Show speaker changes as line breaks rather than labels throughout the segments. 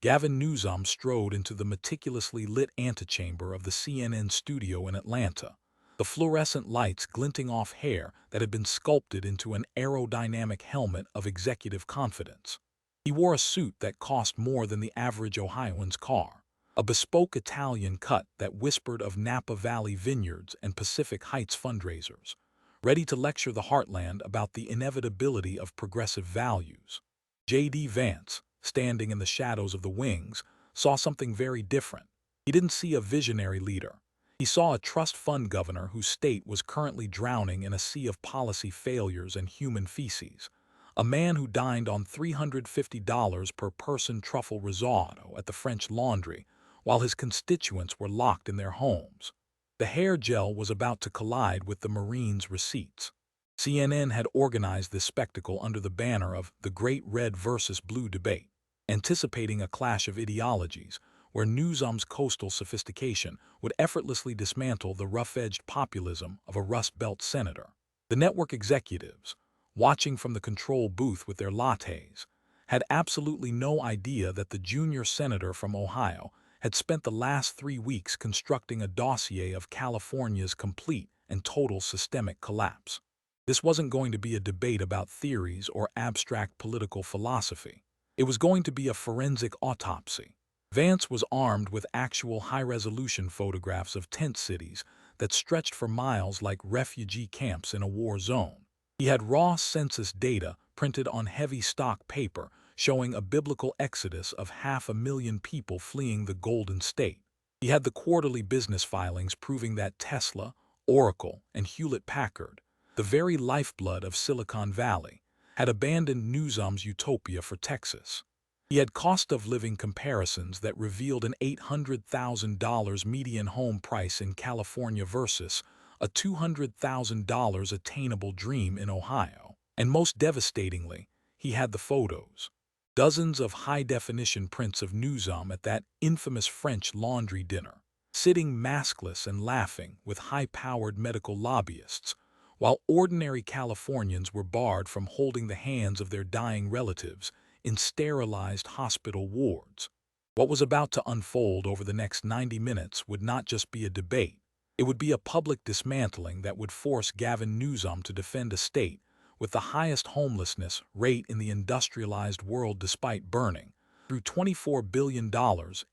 Gavin Newsom strode into the meticulously lit antechamber of the CNN studio in Atlanta, the fluorescent lights glinting off hair that had been sculpted into an aerodynamic helmet of executive confidence. He wore a suit that cost more than the average Ohioan's car, a bespoke Italian cut that whispered of Napa Valley vineyards and Pacific Heights fundraisers, ready to lecture the heartland about the inevitability of progressive values. J.D. Vance, standing in the shadows of the wings, saw something very different. He didn't see a visionary leader. He saw a trust fund governor whose state was currently drowning in a sea of policy failures and human feces. A man who dined on $350 per person truffle risotto at the French Laundry, while his constituents were locked in their homes. The hair gel was about to collide with the Marines' receipts. CNN had organized this spectacle under the banner of the Great Red versus Blue debate, anticipating a clash of ideologies where Newsom's coastal sophistication would effortlessly dismantle the rough-edged populism of a Rust Belt senator. The network executives, watching from the control booth with their lattes, had absolutely no idea that the junior senator from Ohio had spent the last 3 weeks constructing a dossier of California's complete and total systemic collapse. This wasn't going to be a debate about theories or abstract political philosophy. It was going to be a forensic autopsy. Vance was armed with actual high-resolution photographs of tent cities that stretched for miles like refugee camps in a war zone. He had raw census data printed on heavy stock paper showing a biblical exodus of 500,000 people fleeing the Golden State. He had the quarterly business filings proving that Tesla, Oracle, and Hewlett-Packard, the very lifeblood of Silicon Valley, had abandoned Newsom's utopia for Texas. He had cost-of-living comparisons that revealed an $800,000 median home price in California versus a $200,000 attainable dream in Ohio. And most devastatingly, he had the photos. Dozens of high-definition prints of Newsom at that infamous French Laundry dinner, sitting maskless and laughing with high-powered medical lobbyists, while ordinary Californians were barred from holding the hands of their dying relatives in sterilized hospital wards. What was about to unfold over the next 90 minutes would not just be a debate. It would be a public dismantling that would force Gavin Newsom to defend a state with the highest homelessness rate in the industrialized world despite burning through $24 billion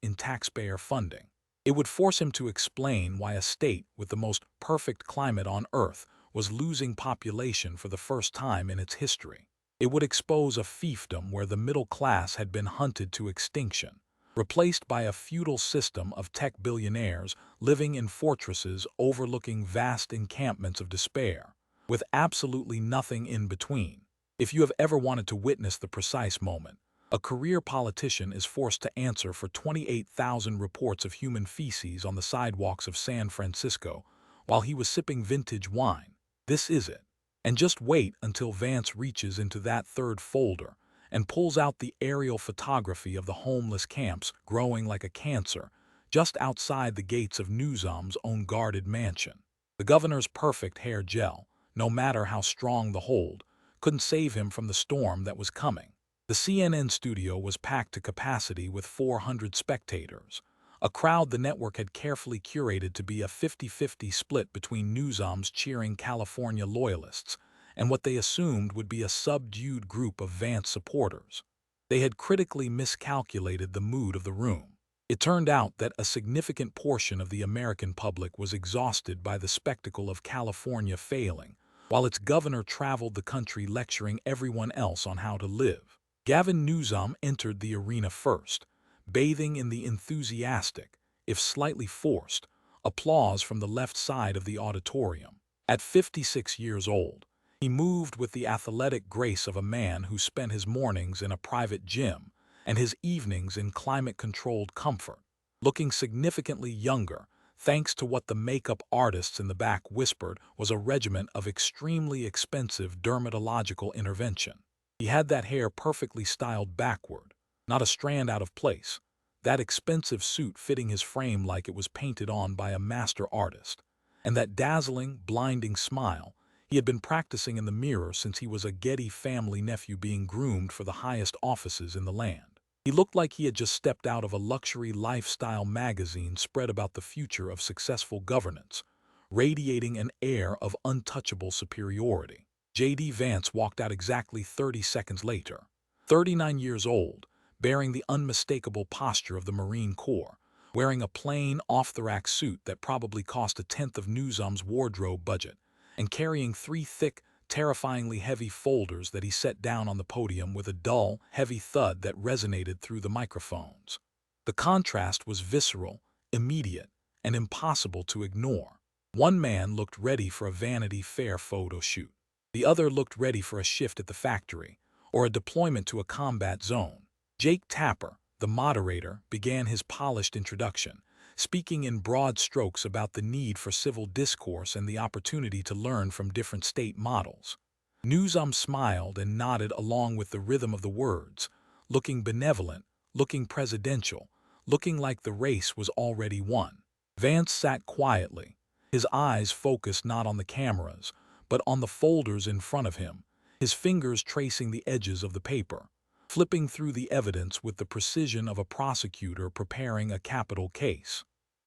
in taxpayer funding. It would force him to explain why a state with the most perfect climate on Earth was losing population for the first time in its history. It would expose a fiefdom where the middle class had been hunted to extinction, replaced by a feudal system of tech billionaires living in fortresses overlooking vast encampments of despair, with absolutely nothing in between. If you have ever wanted to witness the precise moment, a career politician is forced to answer for 28,000 reports of human feces on the sidewalks of San Francisco while he was sipping vintage wine, this is it. And just wait until Vance reaches into that third folder and pulls out the aerial photography of the homeless camps growing like a cancer just outside the gates of Newsom's own guarded mansion. The governor's perfect hair gel, no matter how strong the hold, couldn't save him from the storm that was coming. The CNN studio was packed to capacity with 400 spectators, a crowd the network had carefully curated to be a 50-50 split between Newsom's cheering California loyalists and what they assumed would be a subdued group of Vance supporters. They had critically miscalculated the mood of the room. It turned out that a significant portion of the American public was exhausted by the spectacle of California failing, while its governor traveled the country lecturing everyone else on how to live. Gavin Newsom entered the arena first, bathing in the enthusiastic, if slightly forced, applause from the left side of the auditorium. At 56 years old, he moved with the athletic grace of a man who spent his mornings in a private gym and his evenings in climate-controlled comfort, looking significantly younger thanks to what the makeup artists in the back whispered was a regimen of extremely expensive dermatological intervention. He had that hair perfectly styled backward, not a strand out of place, that expensive suit fitting his frame like it was painted on by a master artist, and that dazzling, blinding smile he had been practicing in the mirror since he was a Getty family nephew being groomed for the highest offices in the land. He looked like he had just stepped out of a luxury lifestyle magazine spread about the future of successful governance, radiating an air of untouchable superiority. J.D. Vance walked out exactly 30 seconds later, 39 years old, bearing the unmistakable posture of the Marine Corps, wearing a plain, off-the-rack suit that probably cost a tenth of Newsom's wardrobe budget, and carrying 3 thick, terrifyingly heavy folders that he set down on the podium with a dull, heavy thud that resonated through the microphones. The contrast was visceral, immediate, and impossible to ignore. One man looked ready for a Vanity Fair photo shoot. The other looked ready for a shift at the factory, or a deployment to a combat zone. Jake Tapper, the moderator, began his polished introduction, speaking in broad strokes about the need for civil discourse and the opportunity to learn from different state models. Newsom smiled and nodded along with the rhythm of the words, looking benevolent, looking presidential, looking like the race was already won. Vance sat quietly, his eyes focused not on the cameras, but on the folders in front of him, his fingers tracing the edges of the paper, flipping through the evidence with the precision of a prosecutor preparing a capital case.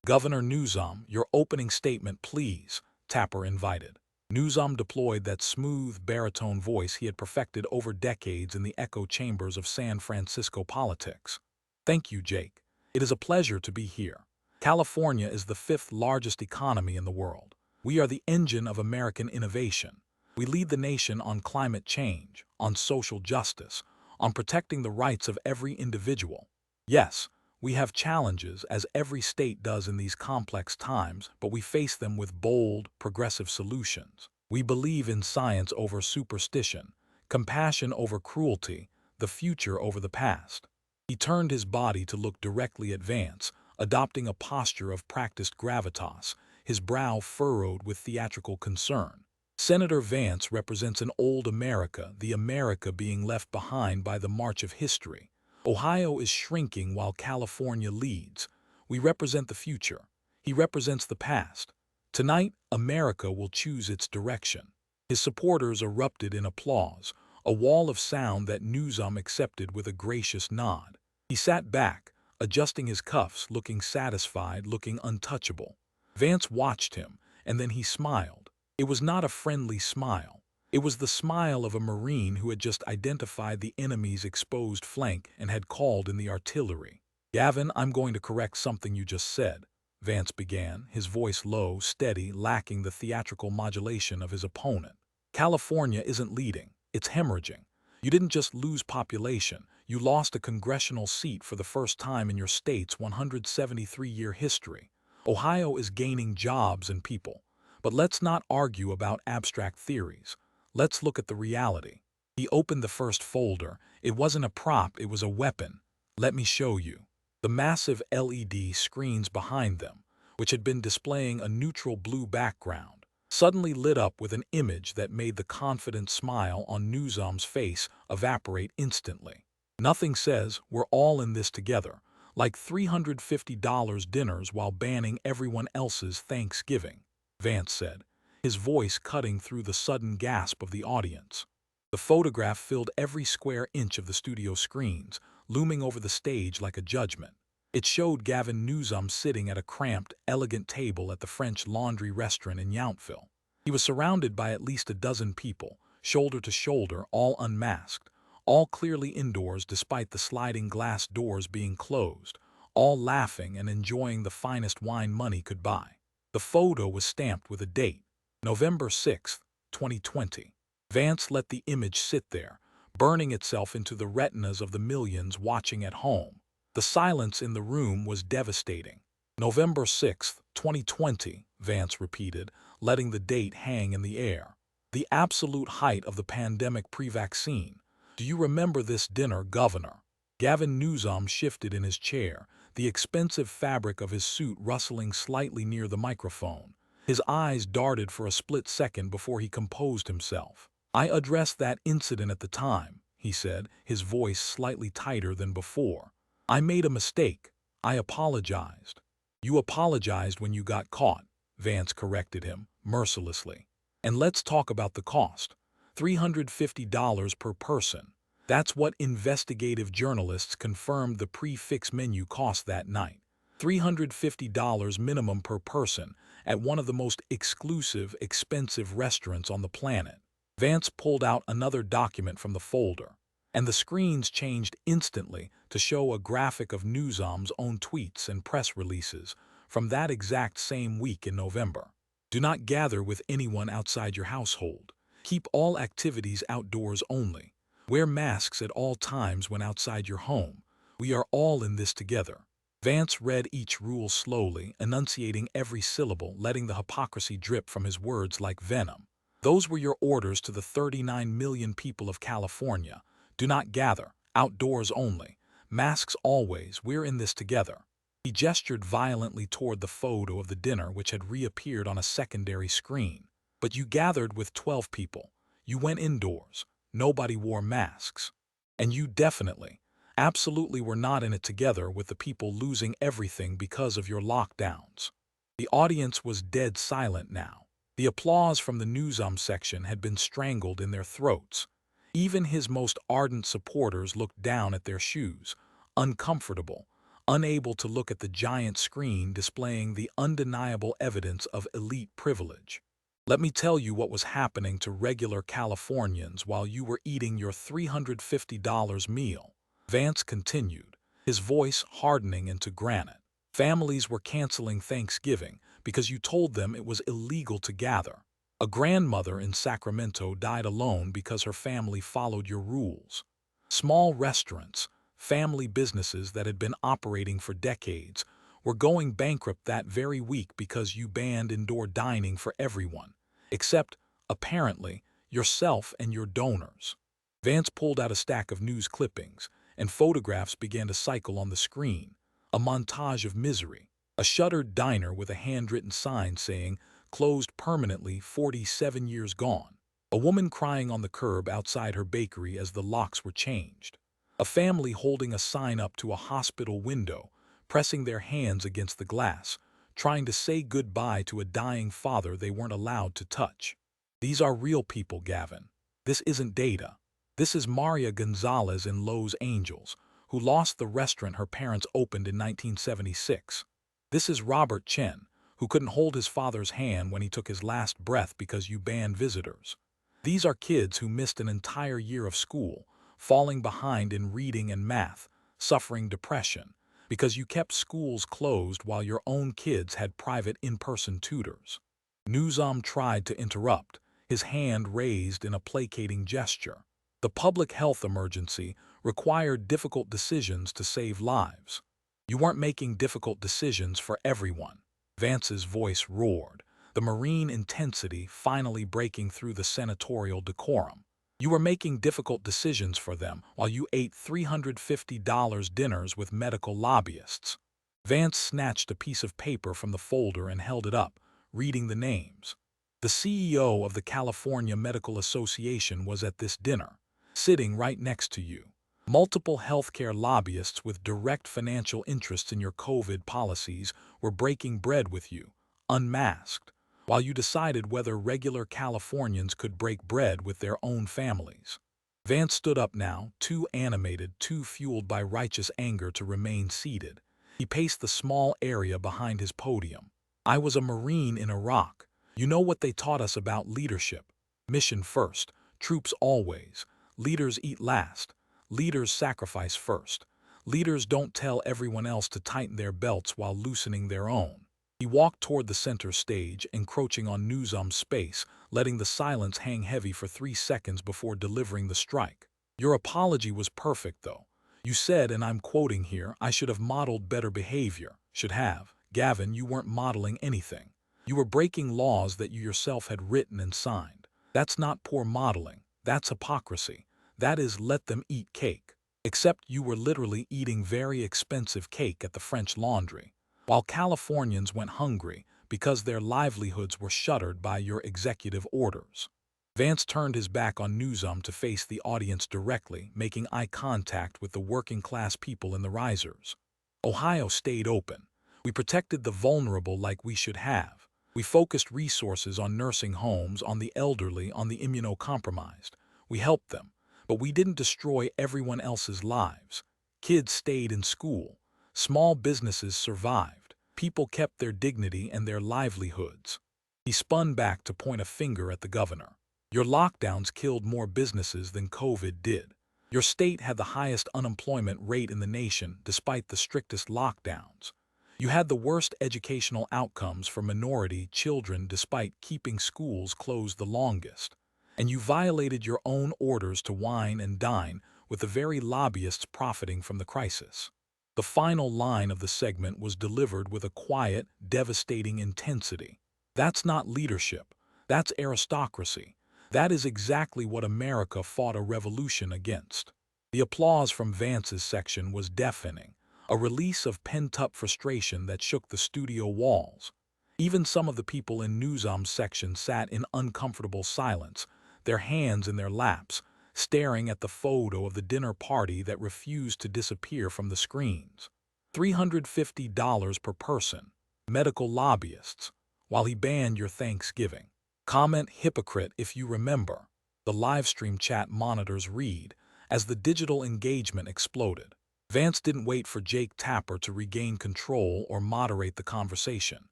"Governor Newsom, your opening statement, please," Tapper invited. Newsom deployed that smooth, baritone voice he had perfected over decades in the echo chambers of San Francisco politics. "Thank you, Jake. It is a pleasure to be here. California is the 5th largest economy in the world. We are the engine of American innovation. We lead the nation on climate change, on social justice, on protecting the rights of every individual. Yes, we have challenges, as every state does in these complex times, but we face them with bold, progressive solutions. We believe in science over superstition, compassion over cruelty, the future over the past." He turned his body to look directly at Vance, adopting a posture of practiced gravitas, his brow furrowed with theatrical concern. Senator Vance represents an old America, the America being left behind by the march of history. Ohio is shrinking while California leads. We represent the future. He represents the past. Tonight, America will choose its direction. His supporters erupted in applause, a wall of sound that Newsom accepted with a gracious nod. He sat back, adjusting his cuffs, looking satisfied, looking untouchable. Vance watched him, and then he smiled. It was not a friendly smile. It was the smile of a Marine who had just identified the enemy's exposed flank and had called in the artillery. "Gavin, I'm going to correct something you just said," Vance began, his voice low, steady, lacking the theatrical modulation of his opponent. "California isn't leading. It's hemorrhaging. You didn't just lose population. You lost a congressional seat for the first time in your state's 173-year history. Ohio is gaining jobs and people. But let's not argue about abstract theories. Let's look at the reality." He opened the first folder. It wasn't a prop, it was a weapon. "Let me show you." The massive LED screens behind them, which had been displaying a neutral blue background, suddenly lit up with an image that made the confident smile on Newsom's face evaporate instantly. Nothing says, "We're all in this together," like $350 dinners while banning everyone else's Thanksgiving, Vance said, his voice cutting through the sudden gasp of the audience. The photograph filled every square inch of the studio screens, looming over the stage like a judgment. It showed Gavin Newsom sitting at a cramped, elegant table at the French Laundry restaurant in Yountville. He was surrounded by at least a dozen people, shoulder to shoulder, all unmasked, all clearly indoors despite the sliding glass doors being closed, all laughing and enjoying the finest wine money could buy. The photo was stamped with a date, November 6, 2020. Vance let the image sit there, burning itself into the retinas of the millions watching at home. The silence in the room was devastating. "November 6, 2020, Vance repeated, letting the date hang in the air. "The absolute height of the pandemic pre-vaccine. Do you remember this dinner, Governor?" Gavin Newsom shifted in his chair, the expensive fabric of his suit rustling slightly near the microphone. His eyes darted for a split second before he composed himself. "I addressed that incident at the time," he said, his voice slightly tighter than before. "I made a mistake. I apologized." "You apologized when you got caught," Vance corrected him, mercilessly. "And let's talk about the cost. $350 per person. That's what investigative journalists confirmed the prix menu cost that night. $350 minimum per person at one of the most exclusive, expensive restaurants on the planet. Vance pulled out another document from the folder, and the screens changed instantly to show a graphic of Newsom's own tweets and press releases from that exact same week in November. Do not gather with anyone outside your household. Keep all activities outdoors only. Wear masks at all times when outside your home. We are all in this together. Vance read each rule slowly, enunciating every syllable, letting the hypocrisy drip from his words like venom. Those were your orders to the 39 million people of California. Do not gather. Outdoors only. Masks always. We're in this together. He gestured violently toward the photo of the dinner which had reappeared on a secondary screen. But you gathered with 12 people. You went indoors. Nobody wore masks. And you definitely, absolutely were not in it together with the people losing everything because of your lockdowns. The audience was dead silent now. The applause from the Newsom section had been strangled in their throats. Even his most ardent supporters looked down at their shoes, uncomfortable, unable to look at the giant screen displaying the undeniable evidence of elite privilege. Let me tell you what was happening to regular Californians while you were eating your $350 meal. Vance continued, his voice hardening into granite. Families were canceling Thanksgiving because you told them it was illegal to gather. A grandmother in Sacramento died alone because her family followed your rules. Small restaurants, family businesses that had been operating for decades, were going bankrupt that very week because you banned indoor dining for everyone, except, apparently, yourself and your donors. Vance pulled out a stack of news clippings, and photographs began to cycle on the screen. A montage of misery. A shuttered diner with a handwritten sign saying, "Closed permanently, 47 years gone." A woman crying on the curb outside her bakery as the locks were changed. A family holding a sign up to a hospital window, pressing their hands against the glass, trying to say goodbye to a dying father they weren't allowed to touch. These are real people, Gavin. This isn't data. This is Maria Gonzalez in Los Angeles, who lost the restaurant her parents opened in 1976. This is Robert Chen, who couldn't hold his father's hand when he took his last breath because you banned visitors. These are kids who missed an entire year of school, falling behind in reading and math, suffering depression, because you kept schools closed while your own kids had private in-person tutors. Newsom tried to interrupt, his hand raised in a placating gesture. The public health emergency required difficult decisions to save lives. You weren't making difficult decisions for everyone. Vance's voice roared, the marine intensity finally breaking through the senatorial decorum. You were making difficult decisions for them while you ate $350 dinners with medical lobbyists. Vance snatched a piece of paper from the folder and held it up, reading the names. The CEO of the California Medical Association was at this dinner, sitting right next to you. Multiple healthcare lobbyists with direct financial interests in your COVID policies were breaking bread with you, unmasked, while you decided whether regular Californians could break bread with their own families. Vance stood up now, too animated, too fueled by righteous anger to remain seated. He paced the small area behind his podium. I was a Marine in Iraq. You know what they taught us about leadership. Mission first, troops always. Leaders eat last. Leaders sacrifice first. Leaders don't tell everyone else to tighten their belts while loosening their own. He walked toward the center stage, encroaching on Newsom's space, letting the silence hang heavy for 3 seconds before delivering the strike. Your apology was perfect, though. You said, and I'm quoting here, I should have modeled better behavior. Should have. Gavin, you weren't modeling anything. You were breaking laws that you yourself had written and signed. That's not poor modeling. That's hypocrisy. That is let them eat cake. Except you were literally eating very expensive cake at the French Laundry, while Californians went hungry because their livelihoods were shuttered by your executive orders. Vance turned his back on Newsom to face the audience directly, making eye contact with the working-class people in the risers. Ohio stayed open. We protected the vulnerable like we should have. We focused resources on nursing homes, on the elderly, on the immunocompromised. We helped them. But we didn't destroy everyone else's lives. Kids stayed in school. Small businesses survived. People kept their dignity and their livelihoods. He spun back to point a finger at the governor. Your lockdowns killed more businesses than COVID did. Your state had the highest unemployment rate in the nation despite the strictest lockdowns. You had the worst educational outcomes for minority children despite keeping schools closed the longest. And you violated your own orders to wine and dine with the very lobbyists profiting from the crisis. The final line of the segment was delivered with a quiet, devastating intensity. That's not leadership. That's aristocracy. That is exactly what America fought a revolution against. The applause from Vance's section was deafening, a release of pent-up frustration that shook the studio walls. Even some of the people in Newsom's section sat in uncomfortable silence, their hands in their laps, staring at the photo of the dinner party that refused to disappear from the screens. $350 per person. Medical lobbyists. While he banned your Thanksgiving. Comment hypocrite if you remember. The livestream chat monitors read as the digital engagement exploded. Vance didn't wait for Jake Tapper to regain control or moderate the conversation.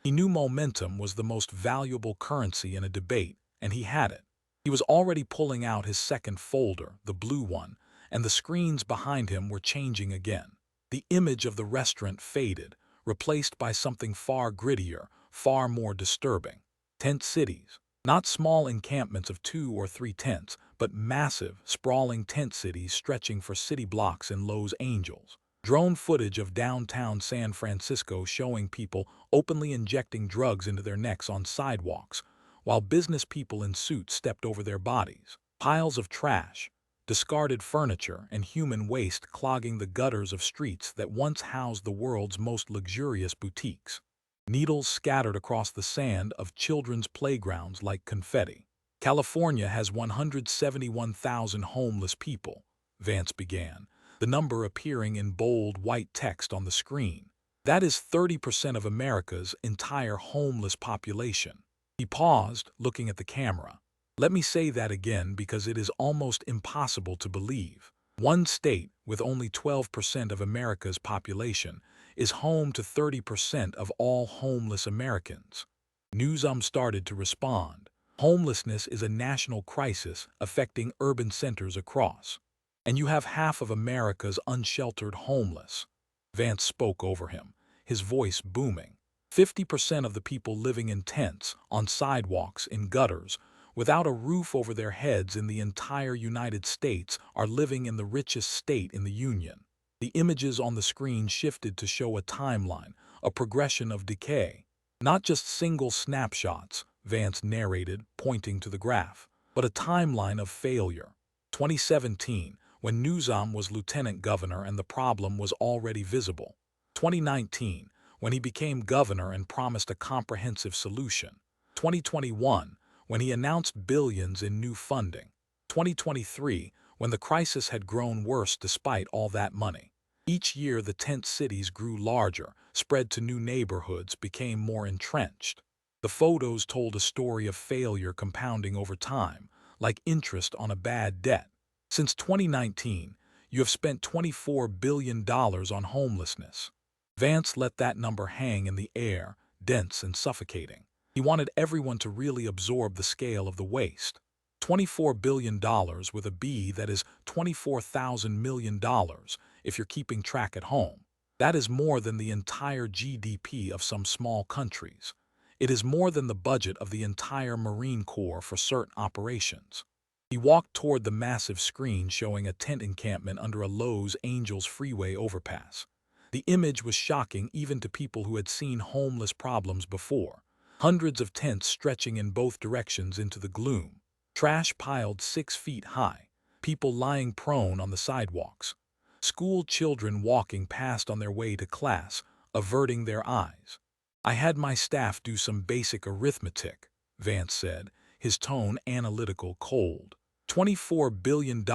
He knew momentum was the most valuable currency in a debate, and he had it. He was already pulling out his second folder, the blue one, and the screens behind him were changing again. The image of the restaurant faded, replaced by something far grittier, far more disturbing. Tent cities. Not small encampments of 2 or 3 tents, but massive, sprawling tent cities stretching for city blocks in Los Angeles. Drone footage of downtown San Francisco showing people openly injecting drugs into their necks on sidewalks, while business people in suits stepped over their bodies. Piles of trash, discarded furniture, and human waste clogging the gutters of streets that once housed the world's most luxurious boutiques. Needles scattered across the sand of children's playgrounds like confetti. California has 171,000 homeless people, Vance began, the number appearing in bold white text on the screen. That is 30% of America's entire homeless population. He paused, looking at the camera. Let me say that again because it is almost impossible to believe. One state, with only 12% of America's population, is home to 30% of all homeless Americans. Newsom started to respond. Homelessness is a national crisis affecting urban centers across. And you have half of America's unsheltered homeless. Vance spoke over him, his voice booming. 50% of the people living in tents, on sidewalks, in gutters, without a roof over their heads in the entire United States are living in the richest state in the Union. The images on the screen shifted to show a timeline, a progression of decay. Not just single snapshots, Vance narrated, pointing to the graph, but a timeline of failure. 2017, when Newsom was lieutenant governor and the problem was already visible. 2019, when he became governor and promised a comprehensive solution. 2021, when he announced billions in new funding. 2023, when the crisis had grown worse despite all that money. Each year the tent cities grew larger, spread to new neighborhoods, became more entrenched. The photos told a story of failure compounding over time, like interest on a bad debt. Since 2019, you have spent $24 billion on homelessness. Vance let that number hang in the air, dense and suffocating. He wanted everyone to really absorb the scale of the waste. $24 billion with a B, that is $24,000 million if you're keeping track at home. That is more than the entire GDP of some small countries. It is more than the budget of the entire Marine Corps for certain operations. He walked toward the massive screen showing a tent encampment under a Los Angeles freeway overpass. The image was shocking even to people who had seen homeless problems before. Hundreds of tents stretching in both directions into the gloom. Trash piled 6 feet high. People lying prone on the sidewalks. School children walking past on their way to class, averting their eyes. I had my staff do some basic arithmetic, Vance said, his tone analytical, cold. $24 billion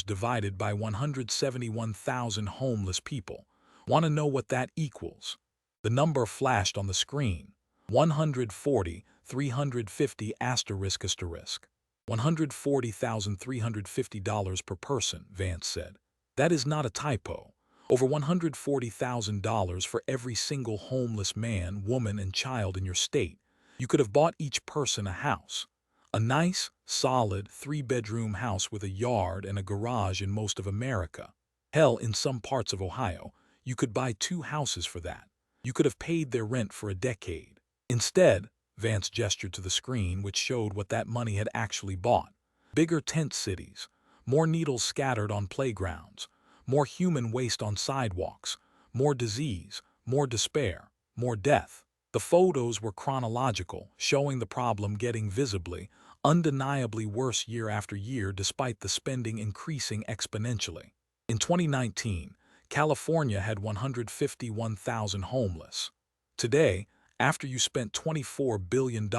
divided by 171,000 homeless people. Want to know what that equals? The number flashed on the screen. 140, 350 ***. $140,350 per person, Vance said. That is not a typo. Over $140,000 for every single homeless man, woman, and child in your state. You could have bought each person a house. A nice, solid, three-bedroom house with a yard and a garage in most of America. Hell, in some parts of Ohio, you could buy 2 houses for that. You could have paid their rent for a decade. Instead, Vance gestured to the screen, which showed what that money had actually bought. Bigger tent cities, more needles scattered on playgrounds, more human waste on sidewalks, more disease, more despair, more death. The photos were chronological, showing the problem getting visibly, undeniably worse year after year despite the spending increasing exponentially. In 2019, California had 151,000 homeless. Today, after you spent $24 billion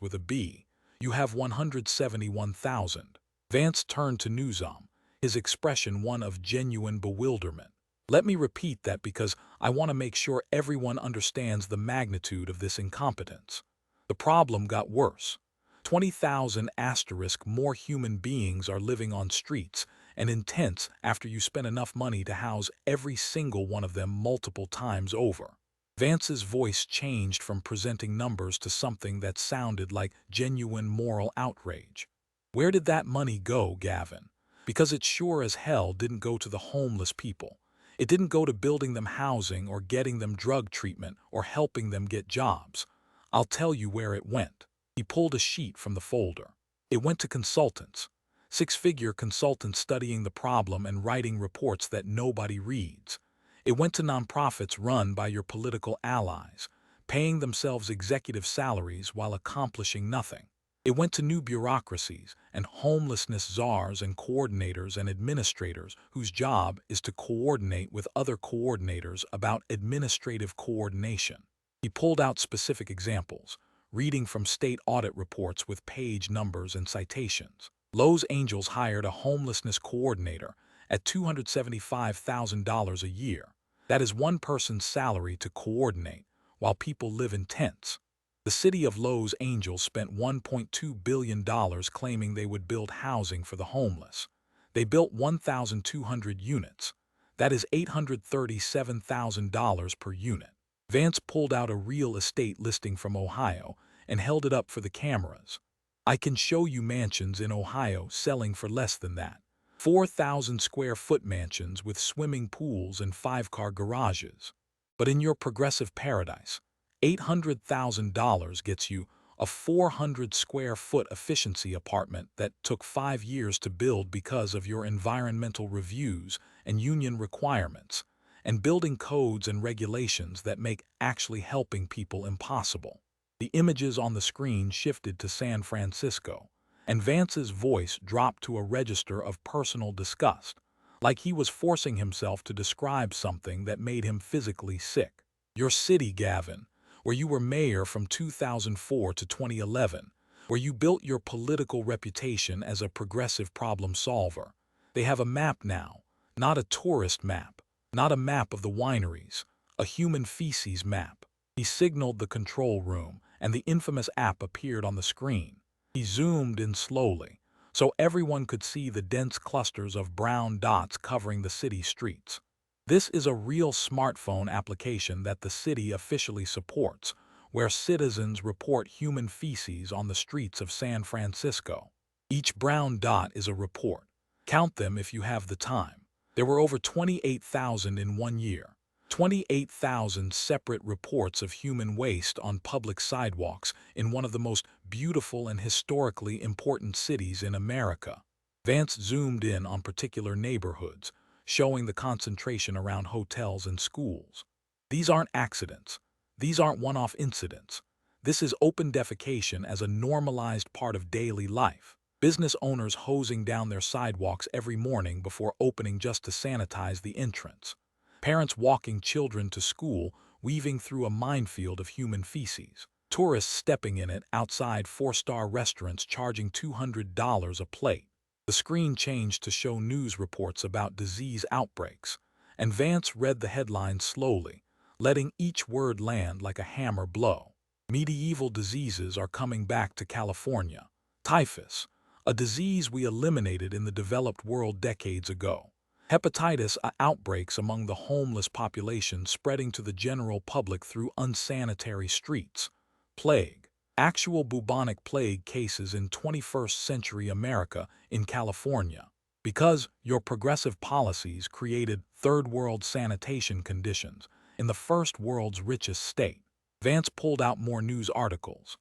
with a B, you have 171,000. Vance turned to Newsom, his expression one of genuine bewilderment. Let me repeat that because I want to make sure everyone understands the magnitude of this incompetence. The problem got worse. 20,000 asterisk more human beings are living on streets and in tents after you spent enough money to house every single one of them multiple times over. Vance's voice changed from presenting numbers to something that sounded like genuine moral outrage. Where did that money go, Gavin? Because it sure as hell didn't go to the homeless people. It didn't go to building them housing or getting them drug treatment or helping them get jobs. I'll tell you where it went. He pulled a sheet from the folder. It went to consultants. 6-figure consultants studying the problem and writing reports that nobody reads. It went to nonprofits run by your political allies, paying themselves executive salaries while accomplishing nothing. It went to new bureaucracies and homelessness czars and coordinators and administrators whose job is to coordinate with other coordinators about administrative coordination. He pulled out specific examples, reading from state audit reports with page numbers and citations. Los Angeles hired a homelessness coordinator at $275,000 a year. That is one person's salary to coordinate, while people live in tents. The city of Los Angeles spent $1.2 billion claiming they would build housing for the homeless. They built 1,200 units. That is $837,000 per unit. Vance pulled out a real estate listing from Ohio and held it up for the cameras. I can show you mansions in Ohio selling for less than that. 4,000 square foot mansions with swimming pools and 5-car garages. But in your progressive paradise, $800,000 gets you a 400 square foot efficiency apartment that took 5 years to build because of your environmental reviews and union requirements, and building codes and regulations that make actually helping people impossible. The images on the screen shifted to San Francisco, and Vance's voice dropped to a register of personal disgust, like he was forcing himself to describe something that made him physically sick. Your city, Gavin, where you were mayor from 2004 to 2011, where you built your political reputation as a progressive problem solver. They have a map now, not a tourist map, not a map of the wineries, a human feces map. He signaled the control room, and the infamous app appeared on the screen. He zoomed in slowly, so everyone could see the dense clusters of brown dots covering the city streets. This is a real smartphone application that the city officially supports, where citizens report human feces on the streets of San Francisco. Each brown dot is a report. Count them if you have the time. There were over 28,000 in 1 year. 28,000 separate reports of human waste on public sidewalks in one of the most beautiful and historically important cities in America. Vance zoomed in on particular neighborhoods, showing the concentration around hotels and schools. These aren't accidents. These aren't one-off incidents. This is open defecation as a normalized part of daily life. Business owners hosing down their sidewalks every morning before opening just to sanitize the entrance. Parents walking children to school, weaving through a minefield of human feces. Tourists stepping in it outside 4-star restaurants charging $200 a plate. The screen changed to show news reports about disease outbreaks, and Vance read the headlines slowly, letting each word land like a hammer blow. Medieval diseases are coming back to California. Typhus, a disease we eliminated in the developed world decades ago. Hepatitis outbreaks among the homeless population spreading to the general public through unsanitary streets. Plague, actual bubonic plague cases in 21st century America in California. Because your progressive policies created third world sanitation conditions in the first world's richest state. Vance pulled out more news articles.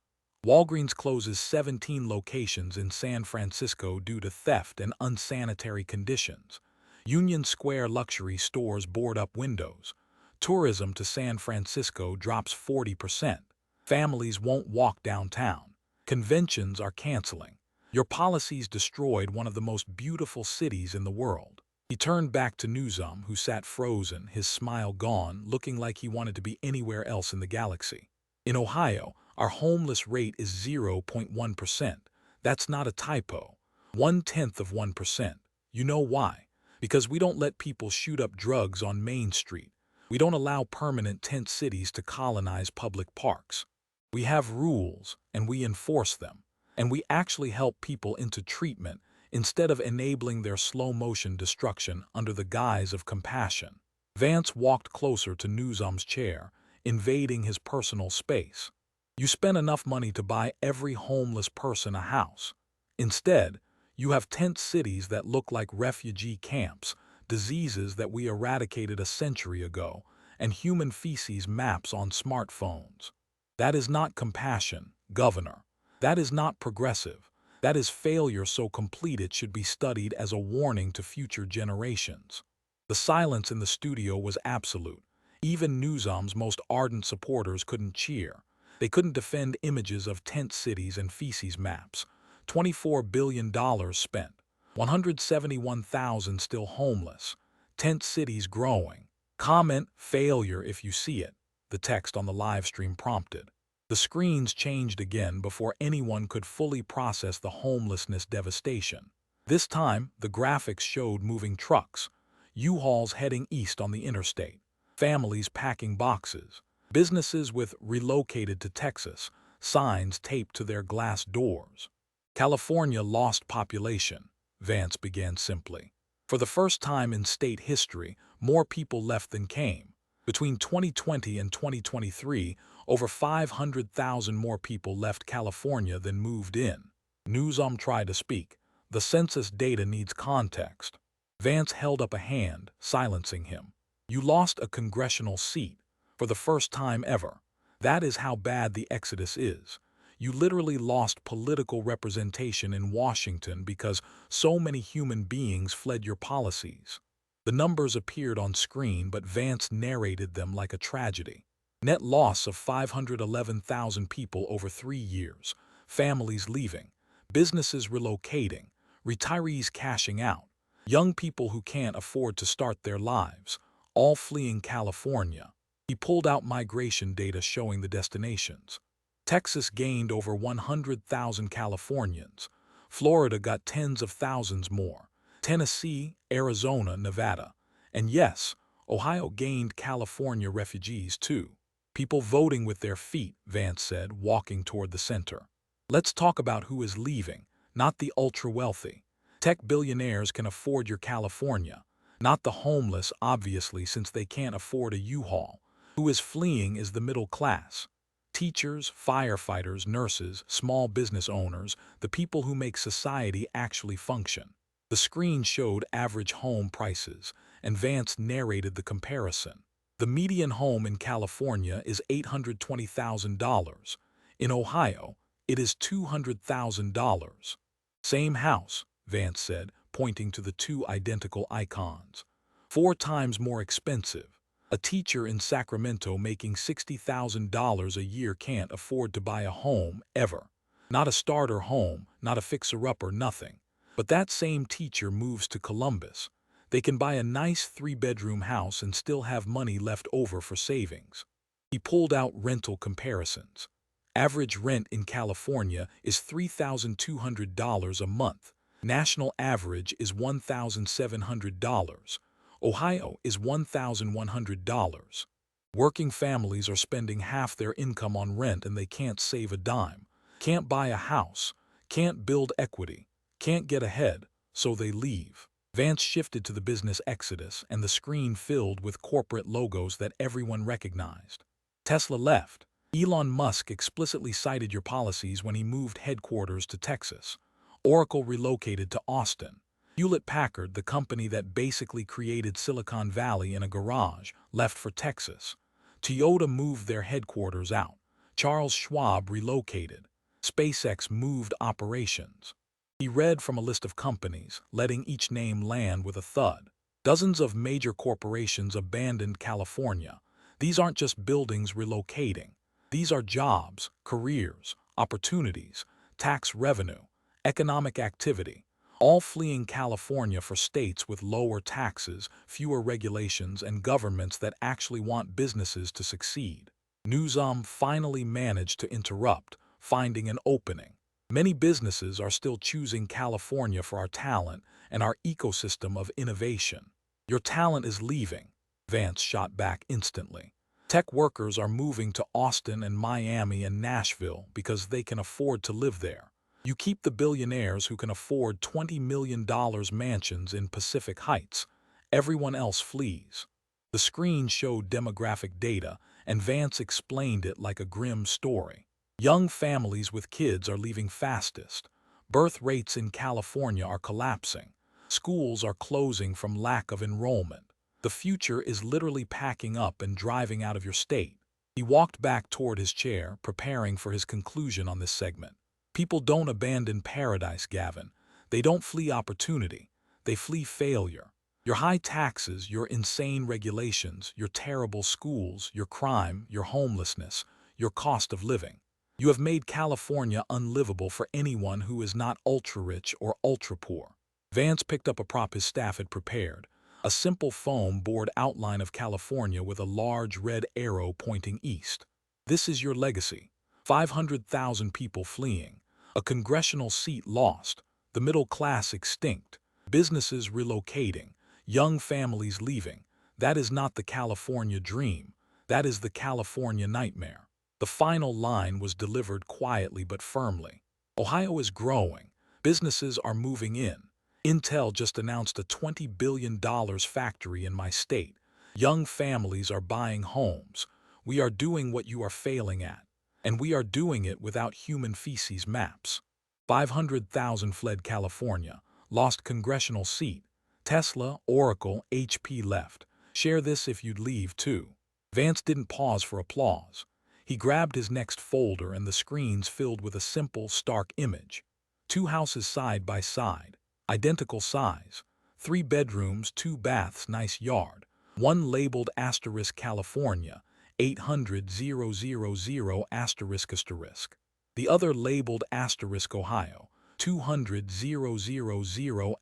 Walgreens closes 17 locations in San Francisco due to theft and unsanitary conditions. Union Square luxury stores board up windows. Tourism to San Francisco drops 40%. Families won't walk downtown. Conventions are canceling. Your policies destroyed one of the most beautiful cities in the world. He turned back to Newsom, who sat frozen, his smile gone, looking like he wanted to be anywhere else in the galaxy. In Ohio, our homeless rate is 0.1%. That's not a typo. 0.1%. You know why? Because we don't let people shoot up drugs on Main Street. We don't allow permanent tent cities to colonize public parks. We have rules, and we enforce them. And we actually help people into treatment instead of enabling their slow-motion destruction under the guise of compassion. Vance walked closer to Newsom's chair, invading his personal space. You spend enough money to buy every homeless person a house. Instead, you have tent cities that look like refugee camps, diseases that we eradicated a century ago, and human feces maps on smartphones. That is not compassion, Governor. That is not progressive. That is failure so complete it should be studied as a warning to future generations. The silence in the studio was absolute. Even Newsom's most ardent supporters couldn't cheer. They couldn't defend images of tent cities and feces maps. $24 billion spent. 171,000 still homeless. Tent cities growing. Comment failure if you see it, the text on the live stream prompted. The screens changed again before anyone could fully process the homelessness devastation. This time, the graphics showed moving trucks, U-Hauls heading east on the interstate, families packing boxes, businesses with "relocated to Texas" signs taped to their glass doors. California lost population, Vance began simply. For the first time in state history, more people left than came. Between 2020 and 2023, over 500,000 more people left California than moved in. Newsom tried to speak. The census data needs context. Vance held up a hand, silencing him. You lost a congressional seat, for the first time ever. That is how bad the exodus is. You literally lost political representation in Washington because so many human beings fled your policies. The numbers appeared on screen, but Vance narrated them like a tragedy. Net loss of 511,000 people over 3 years, families leaving, businesses relocating, retirees cashing out, young people who can't afford to start their lives, all fleeing California. He pulled out migration data showing the destinations. Texas gained over 100,000 Californians. Florida got tens of thousands more. Tennessee, Arizona, Nevada. And yes, Ohio gained California refugees too. People voting with their feet, Vance said, walking toward the center. Let's talk about who is leaving, not the ultra-wealthy. Tech billionaires can afford your California, not the homeless, obviously, since they can't afford a U-Haul. Who is fleeing is the middle class. Teachers, firefighters, nurses, small business owners, the people who make society actually function. The screen showed average home prices, and Vance narrated the comparison. The median home in California is $820,000. In Ohio, it is $200,000. Same house, Vance said, pointing to the two identical icons. 4 times more expensive. A teacher in Sacramento making $60,000 a year can't afford to buy a home, ever. Not a starter home, not a fixer-upper, nothing. But that same teacher moves to Columbus. They can buy a nice 3-bedroom house and still have money left over for savings. He pulled out rental comparisons. Average rent in California is $3,200 a month. National average is $1,700. Ohio is $1,100. Working families are spending half their income on rent and they can't save a dime. Can't buy a house. Can't build equity, can't get ahead, so they leave. Vance shifted to the business exodus, and the screen filled with corporate logos that everyone recognized. Tesla left. Elon Musk explicitly cited your policies when he moved headquarters to Texas. Oracle relocated to Austin. Hewlett-Packard, the company that basically created Silicon Valley in a garage, left for Texas. Toyota moved their headquarters out. Charles Schwab relocated. SpaceX moved operations. He read from a list of companies, letting each name land with a thud. Dozens of major corporations abandoned California. These aren't just buildings relocating. These are jobs, careers, opportunities, tax revenue, economic activity, all fleeing California for states with lower taxes, fewer regulations, and governments that actually want businesses to succeed. Newsom finally managed to interrupt, finding an opening. Many businesses are still choosing California for our talent and our ecosystem of innovation. Your talent is leaving, Vance shot back instantly. Tech workers are moving to Austin and Miami and Nashville because they can afford to live there. You keep the billionaires who can afford $20 million mansions in Pacific Heights. Everyone else flees. The screen showed demographic data, and Vance explained it like a grim story. Young families with kids are leaving fastest. Birth rates in California are collapsing. Schools are closing from lack of enrollment. The future is literally packing up and driving out of your state. He walked back toward his chair, preparing for his conclusion on this segment. People don't abandon paradise, Gavin. They don't flee opportunity. They flee failure. Your high taxes, your insane regulations, your terrible schools, your crime, your homelessness, your cost of living. You have made California unlivable for anyone who is not ultra-rich or ultra-poor. Vance picked up a prop his staff had prepared. A simple foam board outline of California with a large red arrow pointing east. This is your legacy. 500,000 people fleeing. A congressional seat lost. The middle class extinct. Businesses relocating. Young families leaving. That is not the California dream. That is the California nightmare. The final line was delivered quietly but firmly. Ohio is growing. Businesses are moving in. Intel just announced a $20 billion factory in my state. Young families are buying homes. We are doing what you are failing at. And we are doing it without human feces maps. 500,000 fled California, lost congressional seat. Tesla, Oracle, HP left. Share this if you'd leave too. Vance didn't pause for applause. He grabbed his next folder and the screens filled with a simple, stark image. Two houses side by side. Identical size. 3 bedrooms, 2 baths, nice yard. One labeled * California, 800,000 ***. The other labeled * Ohio, 200,000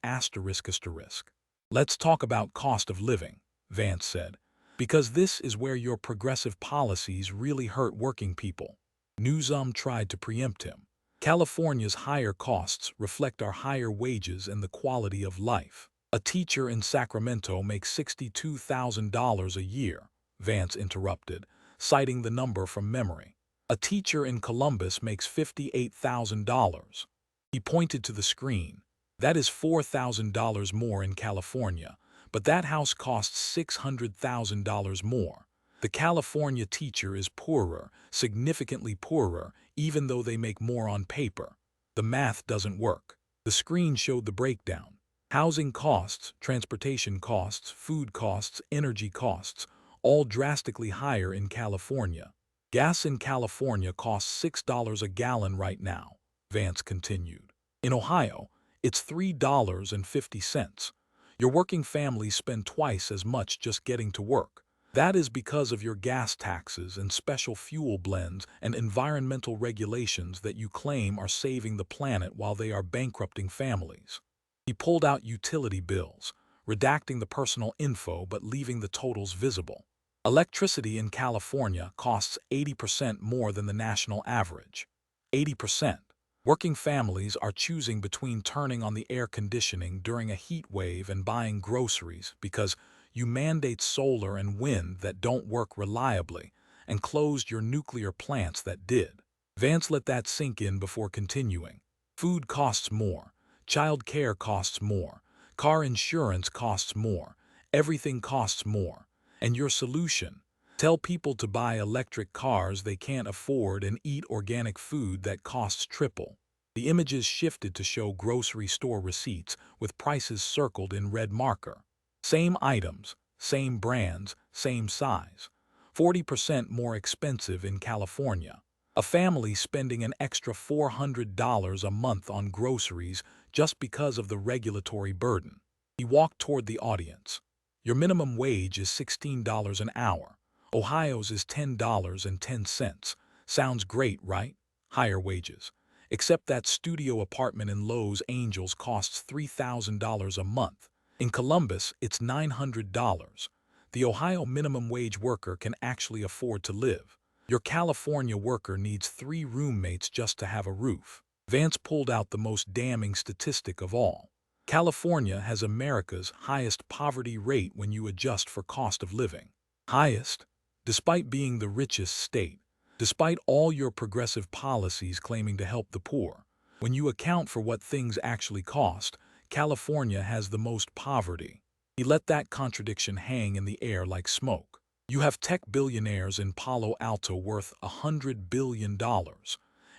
***. Let's talk about cost of living, Vance said, because this is where your progressive policies really hurt working people. Newsom tried to preempt him. California's higher costs reflect our higher wages and the quality of life. A teacher in Sacramento makes $62,000 a year, Vance interrupted, citing the number from memory. A teacher in Columbus makes $58,000. He pointed to the screen. That is $4,000 more in California, but that house costs $600,000 more. The California teacher is poorer, significantly poorer, even though they make more on paper. The math doesn't work. The screen showed the breakdown. Housing costs, transportation costs, food costs, energy costs, all drastically higher in California. Gas in California costs $6 a gallon right now, Vance continued. In Ohio, it's $3.50. Your working families spend twice as much just getting to work. That is because of your gas taxes and special fuel blends and environmental regulations that you claim are saving the planet while they are bankrupting families. He pulled out utility bills, redacting the personal info but leaving the totals visible. Electricity in California costs 80% more than the national average. 80%. Working families are choosing between turning on the air conditioning during a heat wave and buying groceries because you mandate solar and wind that don't work reliably and closed your nuclear plants that did. Vance let that sink in before continuing. Food costs more. Child care costs more. Car insurance costs more. Everything costs more. And your solution? Tell people to buy electric cars they can't afford and eat organic food that costs triple. The images shifted to show grocery store receipts with prices circled in red marker. Same items, same brands, same size. 40% more expensive in California. A family spending an extra $400 a month on groceries just because of the regulatory burden. He walked toward the audience. Your minimum wage is $16 an hour. Ohio's is $10.10. Sounds great, right? Higher wages. Except that studio apartment in Los Angeles costs $3,000 a month. In Columbus, it's $900. The Ohio minimum wage worker can actually afford to live. Your California worker needs 3 roommates just to have a roof. Vance pulled out the most damning statistic of all. California has America's highest poverty rate when you adjust for cost of living. Highest? Despite being the richest state. Despite all your progressive policies claiming to help the poor. When you account for what things actually cost, California has the most poverty. He let that contradiction hang in the air like smoke. You have tech billionaires in Palo Alto worth $100 billion,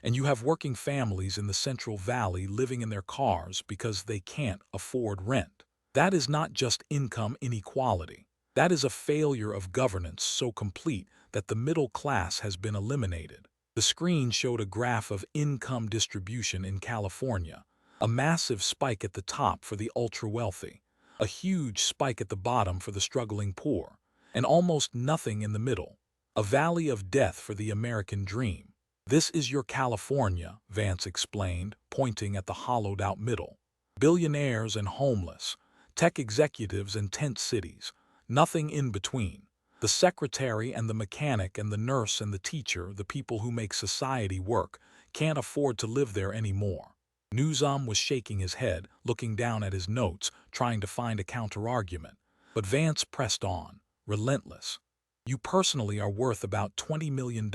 and you have working families in the Central Valley living in their cars because they can't afford rent. That is not just income inequality. That is a failure of governance so complete that the middle class has been eliminated. The screen showed a graph of income distribution in California, a massive spike at the top for the ultra-wealthy, a huge spike at the bottom for the struggling poor, and almost nothing in the middle, a valley of death for the American dream. This is your California, Vance explained, pointing at the hollowed-out middle. Billionaires and homeless, tech executives and tent cities, nothing in between. The secretary and the mechanic and the nurse and the teacher, the people who make society work, can't afford to live there anymore. Newsom was shaking his head, looking down at his notes, trying to find a counterargument. But Vance pressed on, relentless. You personally are worth about $20 million.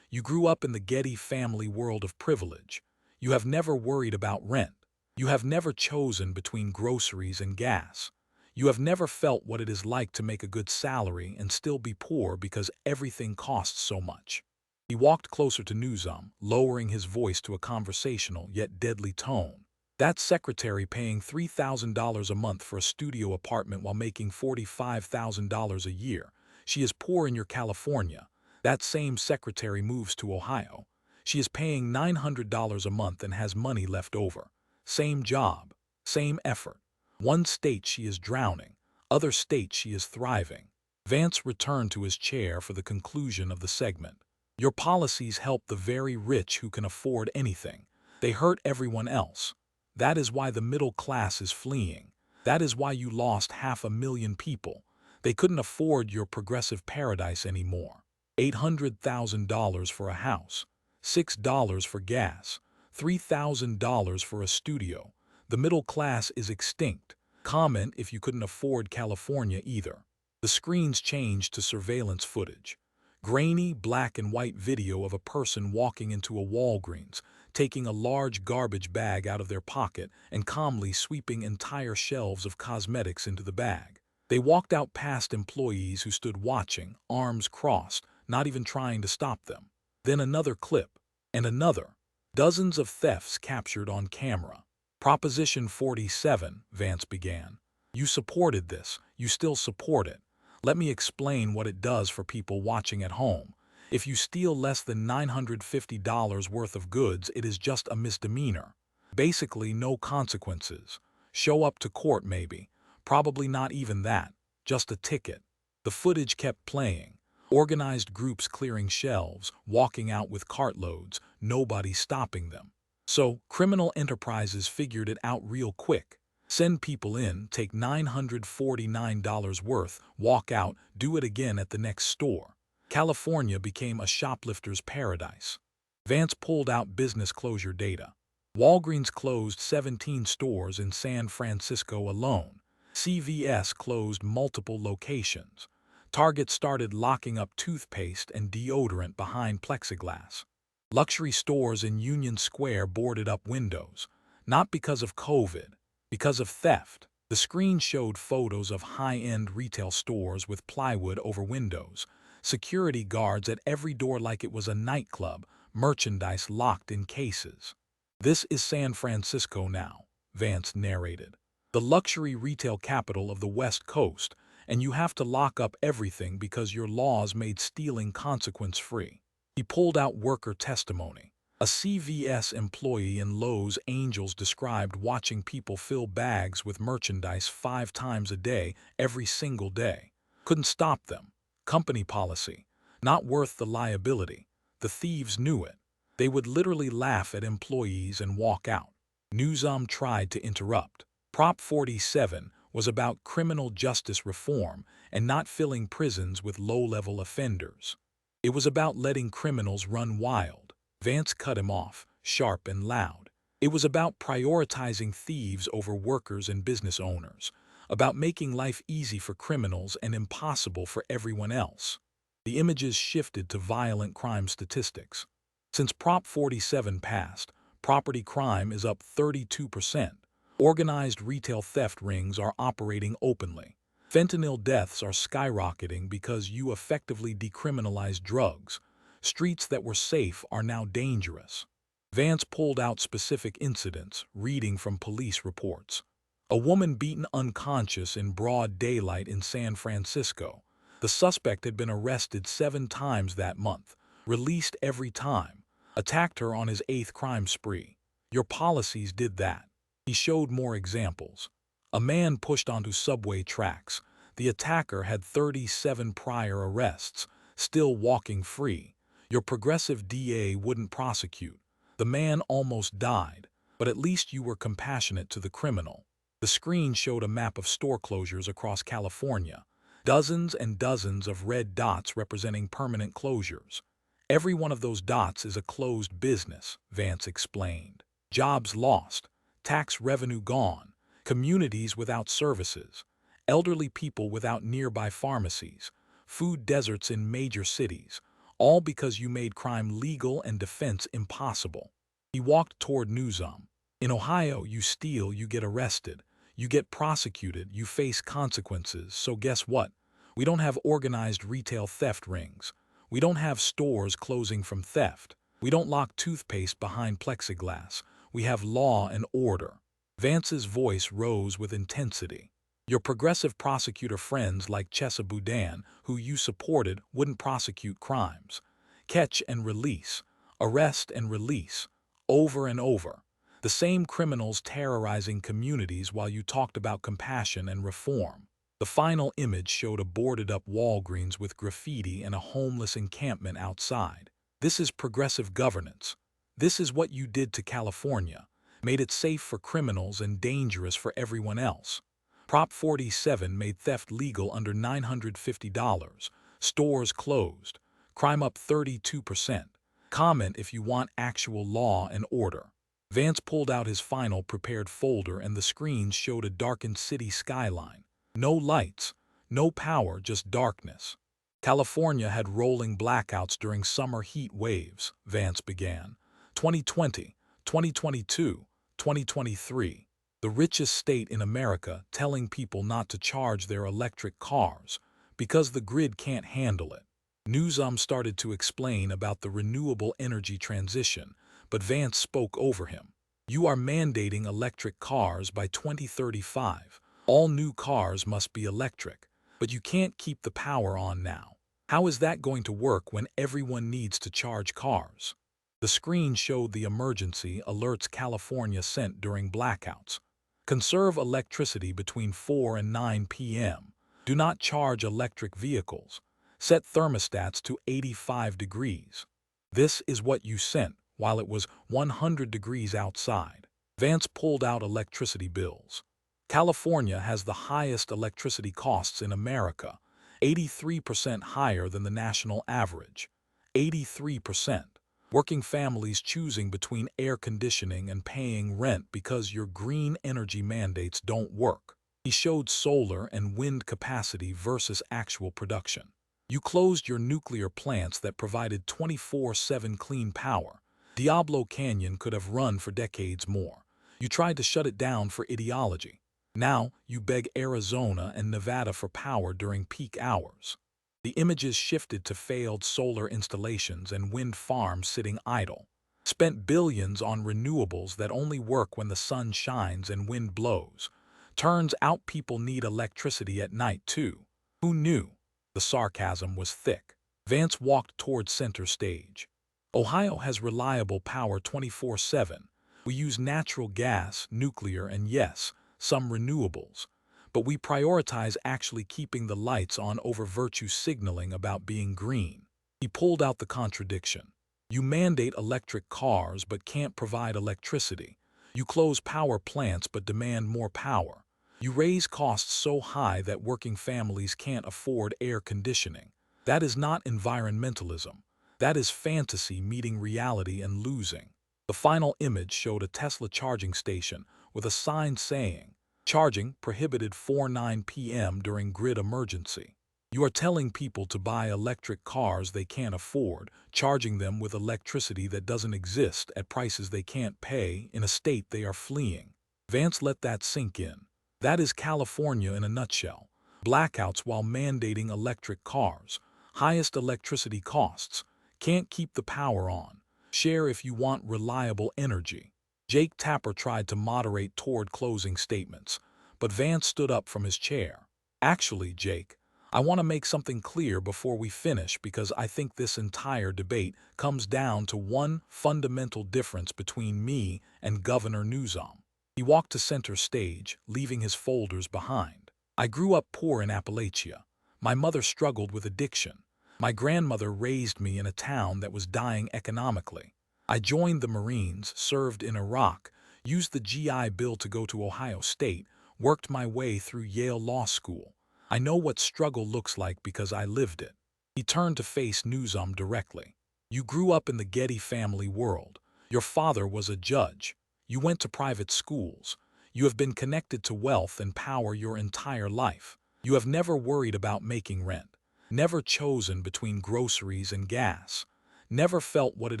You grew up in the Getty family world of privilege. You have never worried about rent. You have never chosen between groceries and gas. You have never felt what it is like to make a good salary and still be poor because everything costs so much. He walked closer to Newsom, lowering his voice to a conversational yet deadly tone. That secretary paying $3,000 a month for a studio apartment while making $45,000 a year. She is poor in your California. That same secretary moves to Ohio. She is paying $900 a month and has money left over. Same job, same effort. One state she is drowning, other state she is thriving. Vance returned to his chair for the conclusion of the segment. Your policies help the very rich who can afford anything. They hurt everyone else. That is why the middle class is fleeing. That is why you lost 500,000 people. They couldn't afford your progressive paradise anymore. $800,000 for a house, $6 for gas, $3,000 for a studio. The middle class is extinct. Comment if you couldn't afford California either. The screens changed to surveillance footage. Grainy black and white video of a person walking into a Walgreens, taking a large garbage bag out of their pocket and calmly sweeping entire shelves of cosmetics into the bag. They walked out past employees who stood watching, arms crossed, not even trying to stop them. Then another clip, and another. Dozens of thefts captured on camera. Proposition 47, Vance began. You supported this. You still support it. Let me explain what it does for people watching at home. If you steal less than $950 worth of goods, it is just a misdemeanor. Basically, no consequences. Show up to court maybe. Probably not even that. Just a ticket. The footage kept playing. Organized groups clearing shelves, walking out with cartloads, nobody stopping them. So, criminal enterprises figured it out real quick. Send people in, take $949 worth, walk out, do it again at the next store. California became a shoplifter's paradise. Vance pulled out business closure data. Walgreens closed 17 stores in San Francisco alone. CVS closed multiple locations. Target started locking up toothpaste and deodorant behind plexiglass. Luxury stores in Union Square boarded up windows, not because of COVID, because of theft. The screen showed photos of high-end retail stores with plywood over windows, security guards at every door like it was a nightclub, merchandise locked in cases. "This is San Francisco now," Vance narrated. "The luxury retail capital of the West Coast, and you have to lock up everything because your laws made stealing consequence-free." He pulled out worker testimony. A CVS employee in Lowe's Angels described watching people fill bags with merchandise 5 times a day, every single day. Couldn't stop them. Company policy. Not worth the liability. The thieves knew it. They would literally laugh at employees and walk out. Newsom tried to interrupt. Prop 47 was about criminal justice reform and not filling prisons with low-level offenders. It was about letting criminals run wild. Vance cut him off, sharp and loud. It was about prioritizing thieves over workers and business owners, about making life easy for criminals and impossible for everyone else. The images shifted to violent crime statistics. Since Prop 47 passed, property crime is up 32%. Organized retail theft rings are operating openly. Fentanyl deaths are skyrocketing because you effectively decriminalized drugs. Streets that were safe are now dangerous. Vance pulled out specific incidents, reading from police reports. A woman beaten unconscious in broad daylight in San Francisco. The suspect had been arrested 7 times that month, released every time. Attacked her on his 8th crime spree. Your policies did that. He showed more examples. A man pushed onto subway tracks. The attacker had 37 prior arrests, still walking free. Your progressive DA wouldn't prosecute. The man almost died, but at least you were compassionate to the criminal. The screen showed a map of store closures across California. Dozens and dozens of red dots representing permanent closures. Every one of those dots is a closed business, Vance explained. Jobs lost, tax revenue gone, communities without services, elderly people without nearby pharmacies, food deserts in major cities, all because you made crime legal and defense impossible. He walked toward Newsom. In Ohio, you steal, you get arrested. You get prosecuted, you face consequences. So guess what? We don't have organized retail theft rings. We don't have stores closing from theft. We don't lock toothpaste behind plexiglass. We have law and order. Vance's voice rose with intensity. Your progressive prosecutor friends like Chesa Boudin, who you supported, wouldn't prosecute crimes. Catch and release. Arrest and release. Over and over. The same criminals terrorizing communities while you talked about compassion and reform. The final image showed a boarded-up Walgreens with graffiti and a homeless encampment outside. This is progressive governance. This is what you did to California. Made it safe for criminals and dangerous for everyone else. Prop 47 made theft legal under $950. Stores closed. Crime up 32%. Comment if you want actual law and order. Vance pulled out his final prepared folder and the screen showed a darkened city skyline. No lights, no power, just darkness. California had rolling blackouts during summer heat waves, Vance began. 2020, 2022, 2023. The richest state in America telling people not to charge their electric cars because the grid can't handle it. Newsom started to explain about the renewable energy transition, but Vance spoke over him. You are mandating electric cars by 2035. All new cars must be electric, but you can't keep the power on now. How is that going to work when everyone needs to charge cars? The screen showed the emergency alerts California sent during blackouts. Conserve electricity between 4 and 9 p.m. Do not charge electric vehicles. Set thermostats to 85 degrees. This is what you sent while it was 100 degrees outside. Vance pulled out electricity bills. California has the highest electricity costs in America, 83% higher than the national average. 83%. Working families choosing between air conditioning and paying rent because your green energy mandates don't work. He showed solar and wind capacity versus actual production. You closed your nuclear plants that provided 24/7 clean power. Diablo Canyon could have run for decades more. You tried to shut it down for ideology. Now you beg Arizona and Nevada for power during peak hours. The images shifted to failed solar installations and wind farms sitting idle. Spent billions on renewables that only work when the sun shines and wind blows. Turns out people need electricity at night too. Who knew? The sarcasm was thick. Vance walked toward center stage. Ohio has reliable power 24/7. We use natural gas, nuclear, and yes, some renewables. But we prioritize actually keeping the lights on over virtue signaling about being green. He pulled out the contradiction. You mandate electric cars but can't provide electricity. You close power plants but demand more power. You raise costs so high that working families can't afford air conditioning. That is not environmentalism. That is fantasy meeting reality and losing. The final image showed a Tesla charging station with a sign saying, "Charging prohibited 4:09 p.m. during grid emergency." You are telling people to buy electric cars they can't afford, charging them with electricity that doesn't exist at prices they can't pay in a state they are fleeing. Vance let that sink in. That is California in a nutshell. Blackouts while mandating electric cars. Highest electricity costs. Can't keep the power on. Share if you want reliable energy. Jake Tapper tried to moderate toward closing statements, but Vance stood up from his chair. Actually, Jake, I want to make something clear before we finish because I think this entire debate comes down to one fundamental difference between me and Governor Newsom. He walked to center stage, leaving his folders behind. I grew up poor in Appalachia. My mother struggled with addiction. My grandmother raised me in a town that was dying economically. I joined the Marines, served in Iraq, used the GI Bill to go to Ohio State, worked my way through Yale Law School. I know what struggle looks like because I lived it. He turned to face Newsom directly. You grew up in the Getty family world. Your father was a judge. You went to private schools. You have been connected to wealth and power your entire life. You have never worried about making rent, never chosen between groceries and gas, never felt what it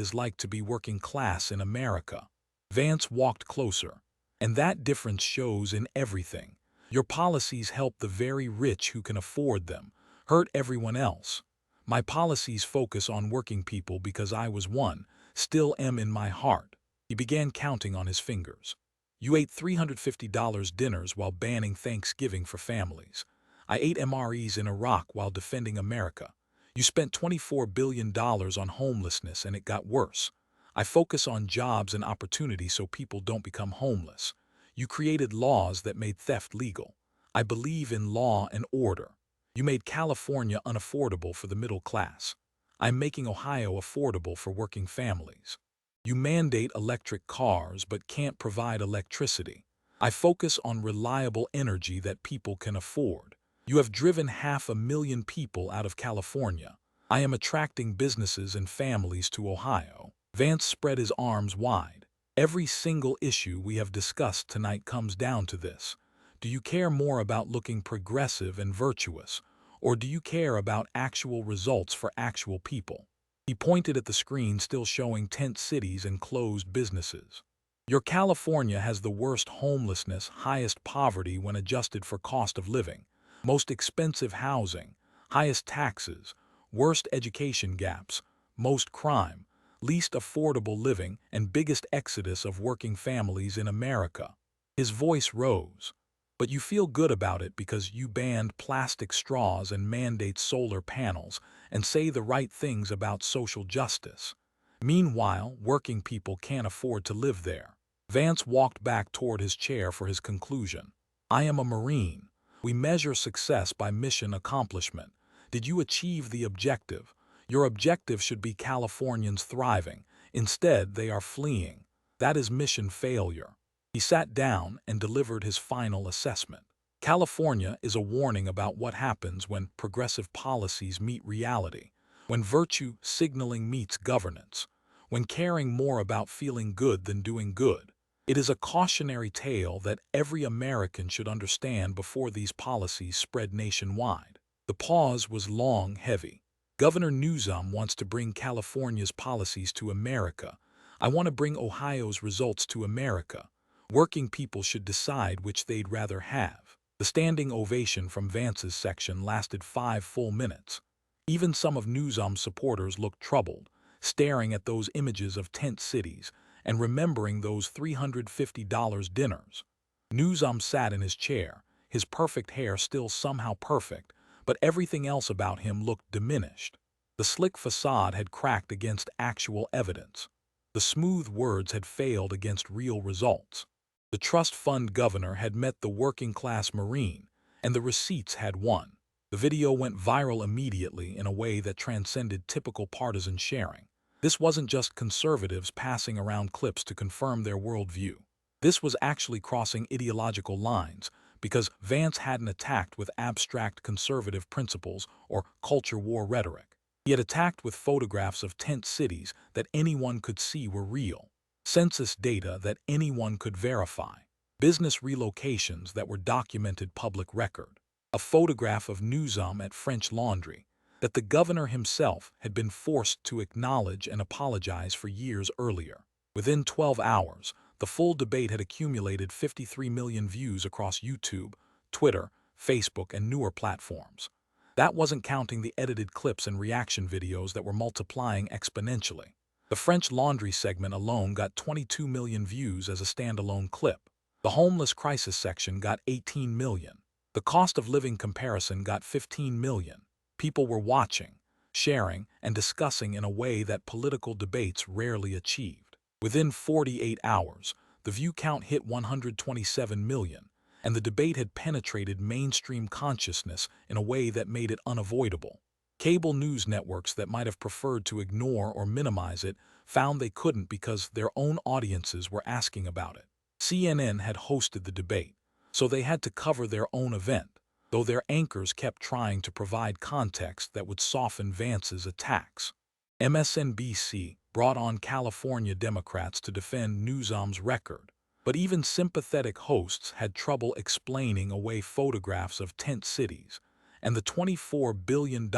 is like to be working class in America. Vance walked closer, and that difference shows in everything. Your policies help the very rich who can afford them, hurt everyone else. My policies focus on working people because I was one, still am in my heart. He began counting on his fingers. You ate $350 dinners while banning Thanksgiving for families. I ate MREs in Iraq while defending America. You spent $24 billion on homelessness and it got worse. I focus on jobs and opportunity so people don't become homeless. You created laws that made theft legal. I believe in law and order. You made California unaffordable for the middle class. I'm making Ohio affordable for working families. You mandate electric cars but can't provide electricity. I focus on reliable energy that people can afford. You have driven 500,000 people out of California. I am attracting businesses and families to Ohio. Vance spread his arms wide. Every single issue we have discussed tonight comes down to this. Do you care more about looking progressive and virtuous, or do you care about actual results for actual people? He pointed at the screen still showing tent cities and closed businesses. Your California has the worst homelessness, highest poverty when adjusted for cost of living, most expensive housing, highest taxes, worst education gaps, most crime, least affordable living, and biggest exodus of working families in America. His voice rose. But you feel good about it because you banned plastic straws and mandate solar panels and say the right things about social justice. Meanwhile, working people can't afford to live there. Vance walked back toward his chair for his conclusion. I am a Marine. We measure success by mission accomplishment. Did you achieve the objective? Your objective should be Californians thriving. Instead, they are fleeing. That is mission failure. He sat down and delivered his final assessment. California is a warning about what happens when progressive policies meet reality, when virtue signaling meets governance, when caring more about feeling good than doing good. It is a cautionary tale that every American should understand before these policies spread nationwide. The pause was long, heavy. Governor Newsom wants to bring California's policies to America. I want to bring Ohio's results to America. Working people should decide which they'd rather have. The standing ovation from Vance's section lasted 5 full minutes. Even some of Newsom's supporters looked troubled, staring at those images of tent cities and remembering those $350 dinners. Newsom sat in his chair, his perfect hair still somehow perfect, but everything else about him looked diminished. The slick facade had cracked against actual evidence. The smooth words had failed against real results. The trust fund governor had met the working-class Marine, and the receipts had won. The video went viral immediately in a way that transcended typical partisan sharing. This wasn't just conservatives passing around clips to confirm their worldview. This was actually crossing ideological lines, because Vance hadn't attacked with abstract conservative principles or culture war rhetoric. He had attacked with photographs of tent cities that anyone could see were real, census data that anyone could verify, business relocations that were documented public record, a photograph of Newsom at French Laundry that the governor himself had been forced to acknowledge and apologize for years earlier. Within 12 hours, the full debate had accumulated 53 million views across YouTube, Twitter, Facebook, and newer platforms. That wasn't counting the edited clips and reaction videos that were multiplying exponentially. The French Laundry segment alone got 22 million views as a standalone clip. The homeless crisis section got 18 million. The cost of living comparison got 15 million. People were watching, sharing, and discussing in a way that political debates rarely achieved. Within 48 hours, the view count hit 127 million, and the debate had penetrated mainstream consciousness in a way that made it unavoidable. Cable news networks that might have preferred to ignore or minimize it found they couldn't because their own audiences were asking about it. CNN had hosted the debate, so they had to cover their own event, though their anchors kept trying to provide context that would soften Vance's attacks. MSNBC brought on California Democrats to defend Newsom's record, but even sympathetic hosts had trouble explaining away photographs of tent cities and the $24 billion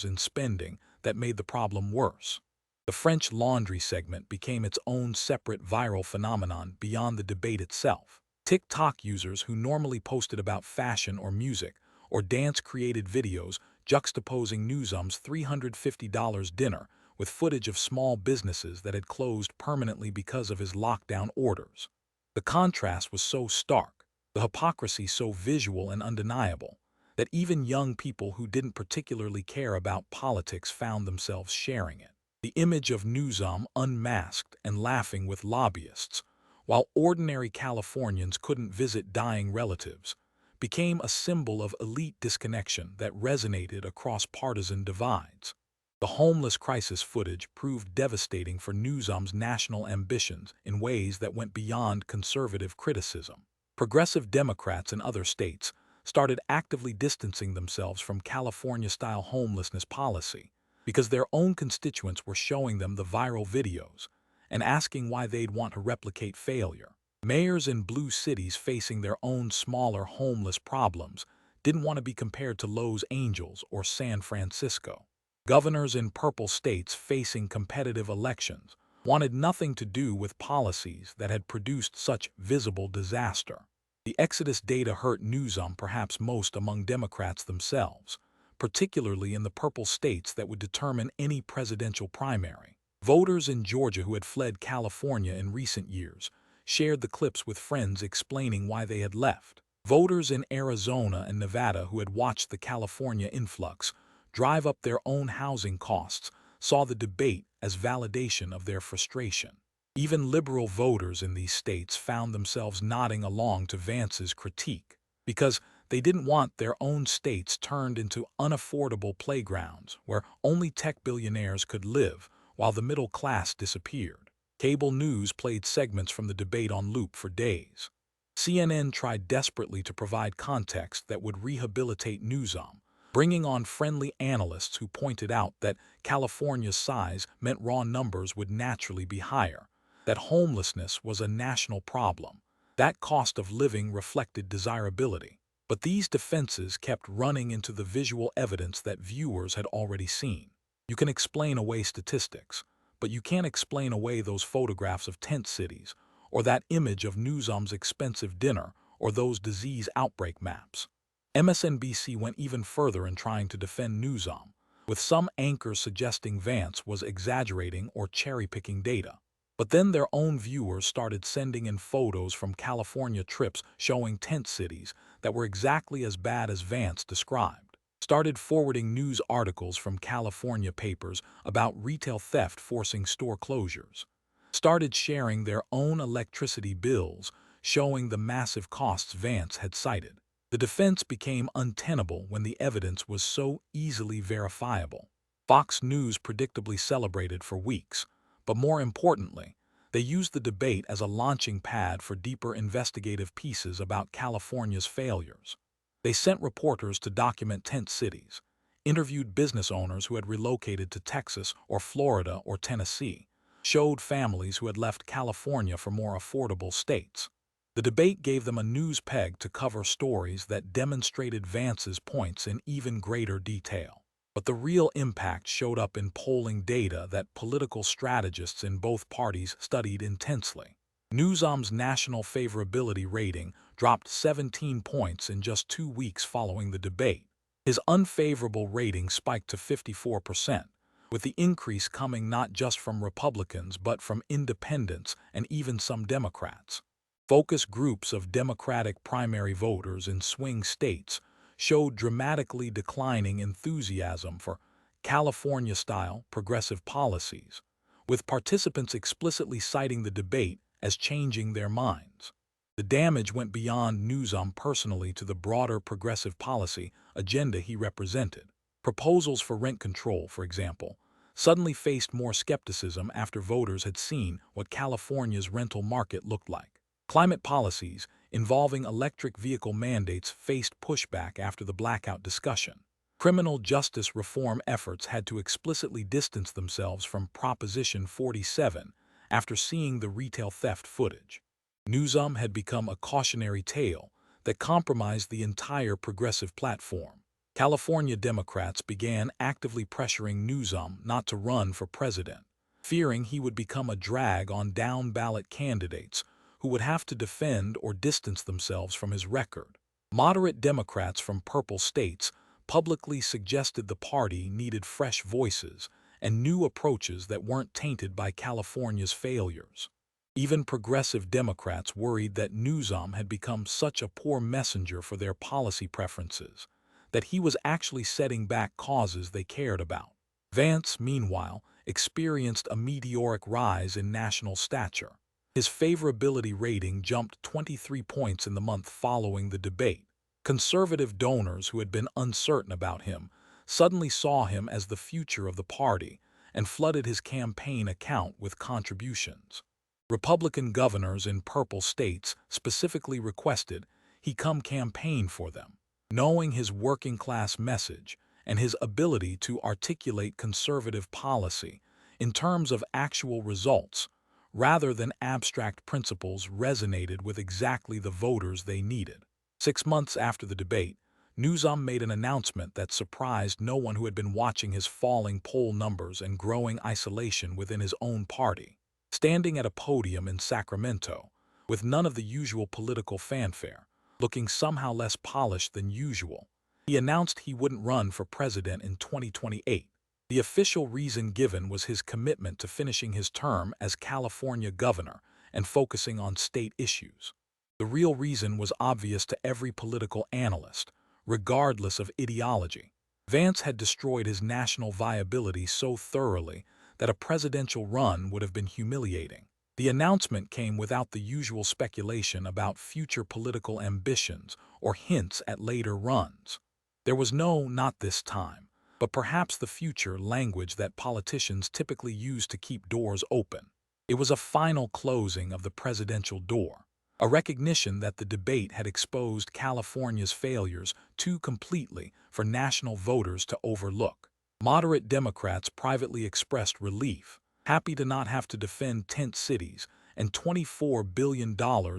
in spending that made the problem worse. The French Laundry segment became its own separate viral phenomenon beyond the debate itself. TikTok users who normally posted about fashion or music or dance-created videos juxtaposing Newsom's $350 dinner with footage of small businesses that had closed permanently because of his lockdown orders. The contrast was so stark, the hypocrisy so visual and undeniable, that even young people who didn't particularly care about politics found themselves sharing it. The image of Newsom unmasked and laughing with lobbyists, while ordinary Californians couldn't visit dying relatives, became a symbol of elite disconnection that resonated across partisan divides. The homeless crisis footage proved devastating for Newsom's national ambitions in ways that went beyond conservative criticism. Progressive Democrats in other states started actively distancing themselves from California-style homelessness policy because their own constituents were showing them the viral videos and asking why they'd want to replicate failure. Mayors in blue cities facing their own smaller homeless problems didn't want to be compared to Los Angeles or San Francisco. Governors in purple states facing competitive elections wanted nothing to do with policies that had produced such visible disaster. The Exodus data hurt Newsom perhaps most among Democrats themselves, particularly in the purple states that would determine any presidential primary. Voters in Georgia who had fled California in recent years shared the clips with friends explaining why they had left. Voters in Arizona and Nevada who had watched the California influx drive up their own housing costs saw the debate as validation of their frustration. Even liberal voters in these states found themselves nodding along to Vance's critique because they didn't want their own states turned into unaffordable playgrounds where only tech billionaires could live while the middle class disappeared. Cable news played segments from the debate on loop for days. CNN tried desperately to provide context that would rehabilitate Newsom, bringing on friendly analysts who pointed out that California's size meant raw numbers would naturally be higher, that homelessness was a national problem, that cost of living reflected desirability. But these defenses kept running into the visual evidence that viewers had already seen. You can explain away statistics, but you can't explain away those photographs of tent cities, or that image of Newsom's expensive dinner, or those disease outbreak maps. MSNBC went even further in trying to defend Newsom, with some anchors suggesting Vance was exaggerating or cherry-picking data. But then their own viewers started sending in photos from California trips showing tent cities that were exactly as bad as Vance described. Started forwarding news articles from California papers about retail theft forcing store closures. Started sharing their own electricity bills, showing the massive costs Vance had cited. The defense became untenable when the evidence was so easily verifiable. Fox News predictably celebrated for weeks, but more importantly, they used the debate as a launching pad for deeper investigative pieces about California's failures. They sent reporters to document tent cities, interviewed business owners who had relocated to Texas or Florida or Tennessee, showed families who had left California for more affordable states. The debate gave them a news peg to cover stories that demonstrated Vance's points in even greater detail. But the real impact showed up in polling data that political strategists in both parties studied intensely. Newsom's national favorability rating dropped 17 points in just 2 weeks following the debate. His unfavorable rating spiked to 54%, with the increase coming not just from Republicans but from independents and even some Democrats. Focus groups of Democratic primary voters in swing states showed dramatically declining enthusiasm for California-style progressive policies, with participants explicitly citing the debate as changing their minds. The damage went beyond Newsom personally to the broader progressive policy agenda he represented. Proposals for rent control, for example, suddenly faced more skepticism after voters had seen what California's rental market looked like. Climate policies involving electric vehicle mandates faced pushback after the blackout discussion. Criminal justice reform efforts had to explicitly distance themselves from Proposition 47 after seeing the retail theft footage. Newsom had become a cautionary tale that compromised the entire progressive platform. California Democrats began actively pressuring Newsom not to run for president, fearing he would become a drag on down-ballot candidates who would have to defend or distance themselves from his record. Moderate Democrats from purple states publicly suggested the party needed fresh voices and new approaches that weren't tainted by California's failures. Even progressive Democrats worried that Newsom had become such a poor messenger for their policy preferences that he was actually setting back causes they cared about. Vance, meanwhile, experienced a meteoric rise in national stature. His favorability rating jumped 23 points in the month following the debate. Conservative donors who had been uncertain about him suddenly saw him as the future of the party and flooded his campaign account with contributions. Republican governors in purple states specifically requested he come campaign for them, knowing his working-class message and his ability to articulate conservative policy in terms of actual results rather than abstract principles resonated with exactly the voters they needed. 6 months after the debate, Newsom made an announcement that surprised no one who had been watching his falling poll numbers and growing isolation within his own party. Standing at a podium in Sacramento, with none of the usual political fanfare, looking somehow less polished than usual, he announced he wouldn't run for president in 2028. The official reason given was his commitment to finishing his term as California governor and focusing on state issues. The real reason was obvious to every political analyst, regardless of ideology. Vance had destroyed his national viability so thoroughly that a presidential run would have been humiliating. The announcement came without the usual speculation about future political ambitions or hints at later runs. There was no "not this time," but perhaps the future language that politicians typically use to keep doors open. It was a final closing of the presidential door, a recognition that the debate had exposed California's failures too completely for national voters to overlook. Moderate Democrats privately expressed relief, happy to not have to defend tent cities and $24 billion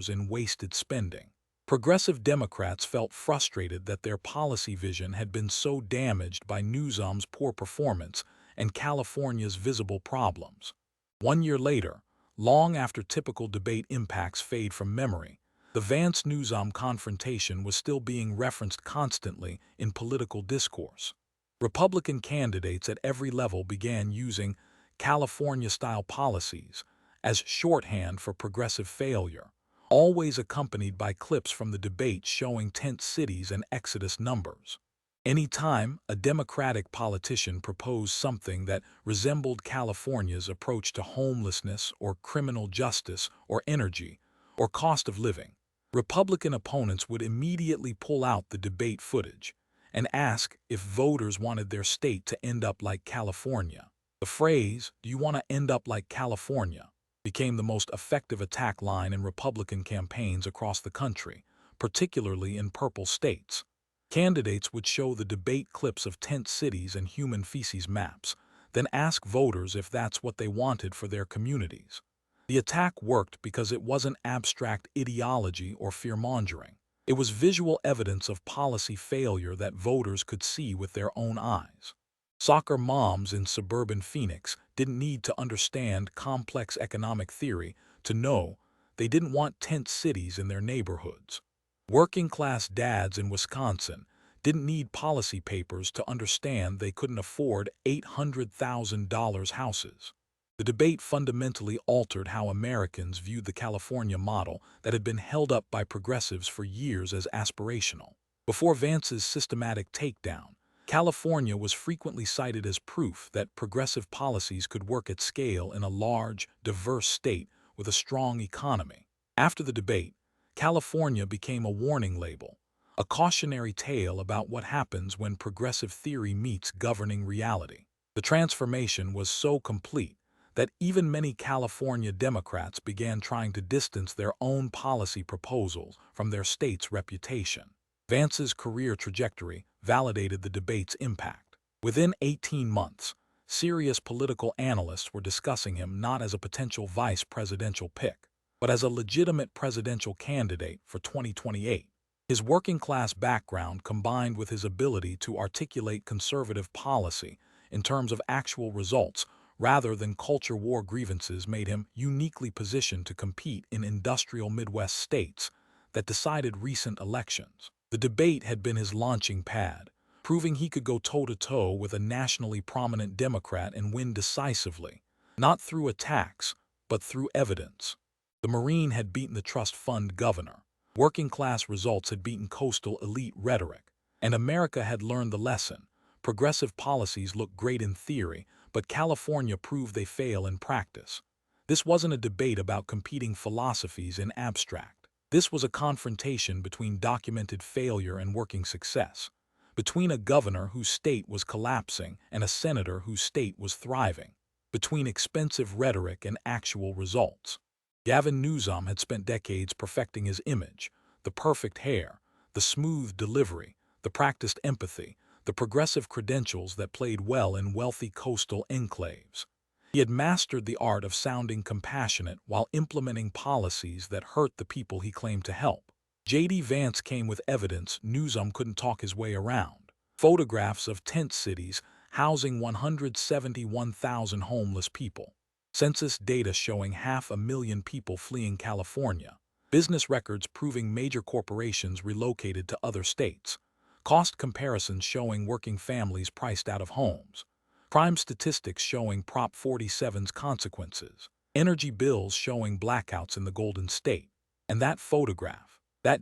in wasted spending. Progressive Democrats felt frustrated that their policy vision had been so damaged by Newsom's poor performance and California's visible problems. 1 year later, long after typical debate impacts fade from memory, the Vance-Newsom confrontation was still being referenced constantly in political discourse. Republican candidates at every level began using California-style policies as shorthand for progressive failure, always accompanied by clips from the debate showing tent cities and exodus numbers. Anytime a Democratic politician proposed something that resembled California's approach to homelessness or criminal justice or energy or cost of living, Republican opponents would immediately pull out the debate footage and ask if voters wanted their state to end up like California. The phrase, "Do you want to end up like California?" became the most effective attack line in Republican campaigns across the country, particularly in purple states. Candidates would show the debate clips of tent cities and human feces maps, then ask voters if that's what they wanted for their communities. The attack worked because it wasn't abstract ideology or fear-mongering. It was visual evidence of policy failure that voters could see with their own eyes. Soccer moms in suburban Phoenix didn't need to understand complex economic theory to know they didn't want tent cities in their neighborhoods. Working-class dads in Wisconsin didn't need policy papers to understand they couldn't afford $800,000 houses. The debate fundamentally altered how Americans viewed the California model that had been held up by progressives for years as aspirational. Before Vance's systematic takedown, California was frequently cited as proof that progressive policies could work at scale in a large, diverse state with a strong economy. After the debate, California became a warning label, a cautionary tale about what happens when progressive theory meets governing reality. The transformation was so complete that even many California Democrats began trying to distance their own policy proposals from their state's reputation. Vance's career trajectory validated the debate's impact. Within 18 months, serious political analysts were discussing him not as a potential vice presidential pick, but as a legitimate presidential candidate for 2028. His working-class background combined with his ability to articulate conservative policy in terms of actual results rather than culture war grievances made him uniquely positioned to compete in industrial Midwest states that decided recent elections. The debate had been his launching pad, proving he could go toe-to-toe with a nationally prominent Democrat and win decisively, not through attacks, but through evidence. The Marine had beaten the trust fund governor, working-class results had beaten coastal elite rhetoric, and America had learned the lesson. Progressive policies look great in theory, but California proved they fail in practice. This wasn't a debate about competing philosophies in abstract. This was a confrontation between documented failure and working success, between a governor whose state was collapsing and a senator whose state was thriving, between expensive rhetoric and actual results. Gavin Newsom had spent decades perfecting his image, the perfect hair, the smooth delivery, the practiced empathy, the progressive credentials that played well in wealthy coastal enclaves. He had mastered the art of sounding compassionate while implementing policies that hurt the people he claimed to help. J.D. Vance came with evidence Newsom couldn't talk his way around. Photographs of tent cities housing 171,000 homeless people. Census data showing 500,000 people fleeing California. Business records proving major corporations relocated to other states. Cost comparisons showing working families priced out of homes. Crime statistics showing Prop 47's consequences. Energy bills showing blackouts in the Golden State. And that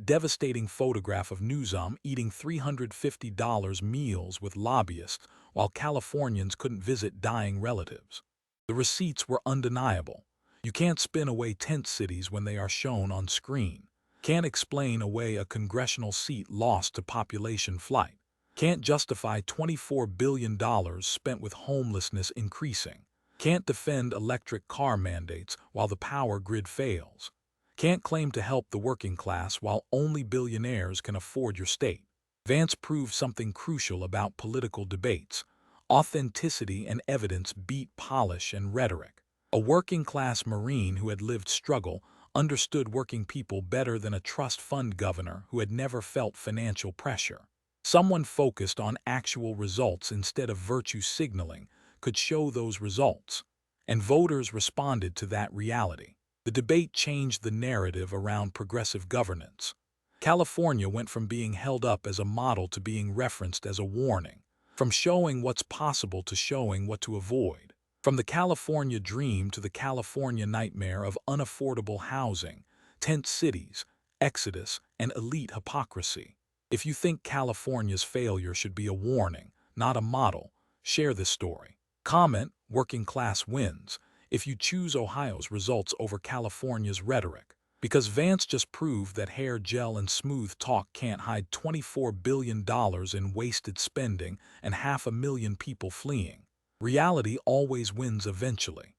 devastating photograph of Newsom eating $350 meals with lobbyists while Californians couldn't visit dying relatives. The receipts were undeniable. You can't spin away tent cities when they are shown on screen. Can't explain away a congressional seat lost to population flight. Can't justify $24 billion spent with homelessness increasing. Can't defend electric car mandates while the power grid fails. Can't claim to help the working class while only billionaires can afford your state. Vance proved something crucial about political debates. Authenticity and evidence beat polish and rhetoric. A working-class Marine who had lived struggle, understood working people better than a trust fund governor who had never felt financial pressure. Someone focused on actual results instead of virtue signaling could show those results, and voters responded to that reality. The debate changed the narrative around progressive governance. California went from being held up as a model to being referenced as a warning, from showing what's possible to showing what to avoid. From the California dream to the California nightmare of unaffordable housing, tent cities, exodus, and elite hypocrisy. If you think California's failure should be a warning, not a model, share this story. Comment, working class wins, if you choose Ohio's results over California's rhetoric. Because Vance just proved that hair gel and smooth talk can't hide $24 billion in wasted spending and 500,000 people fleeing. Reality always wins eventually.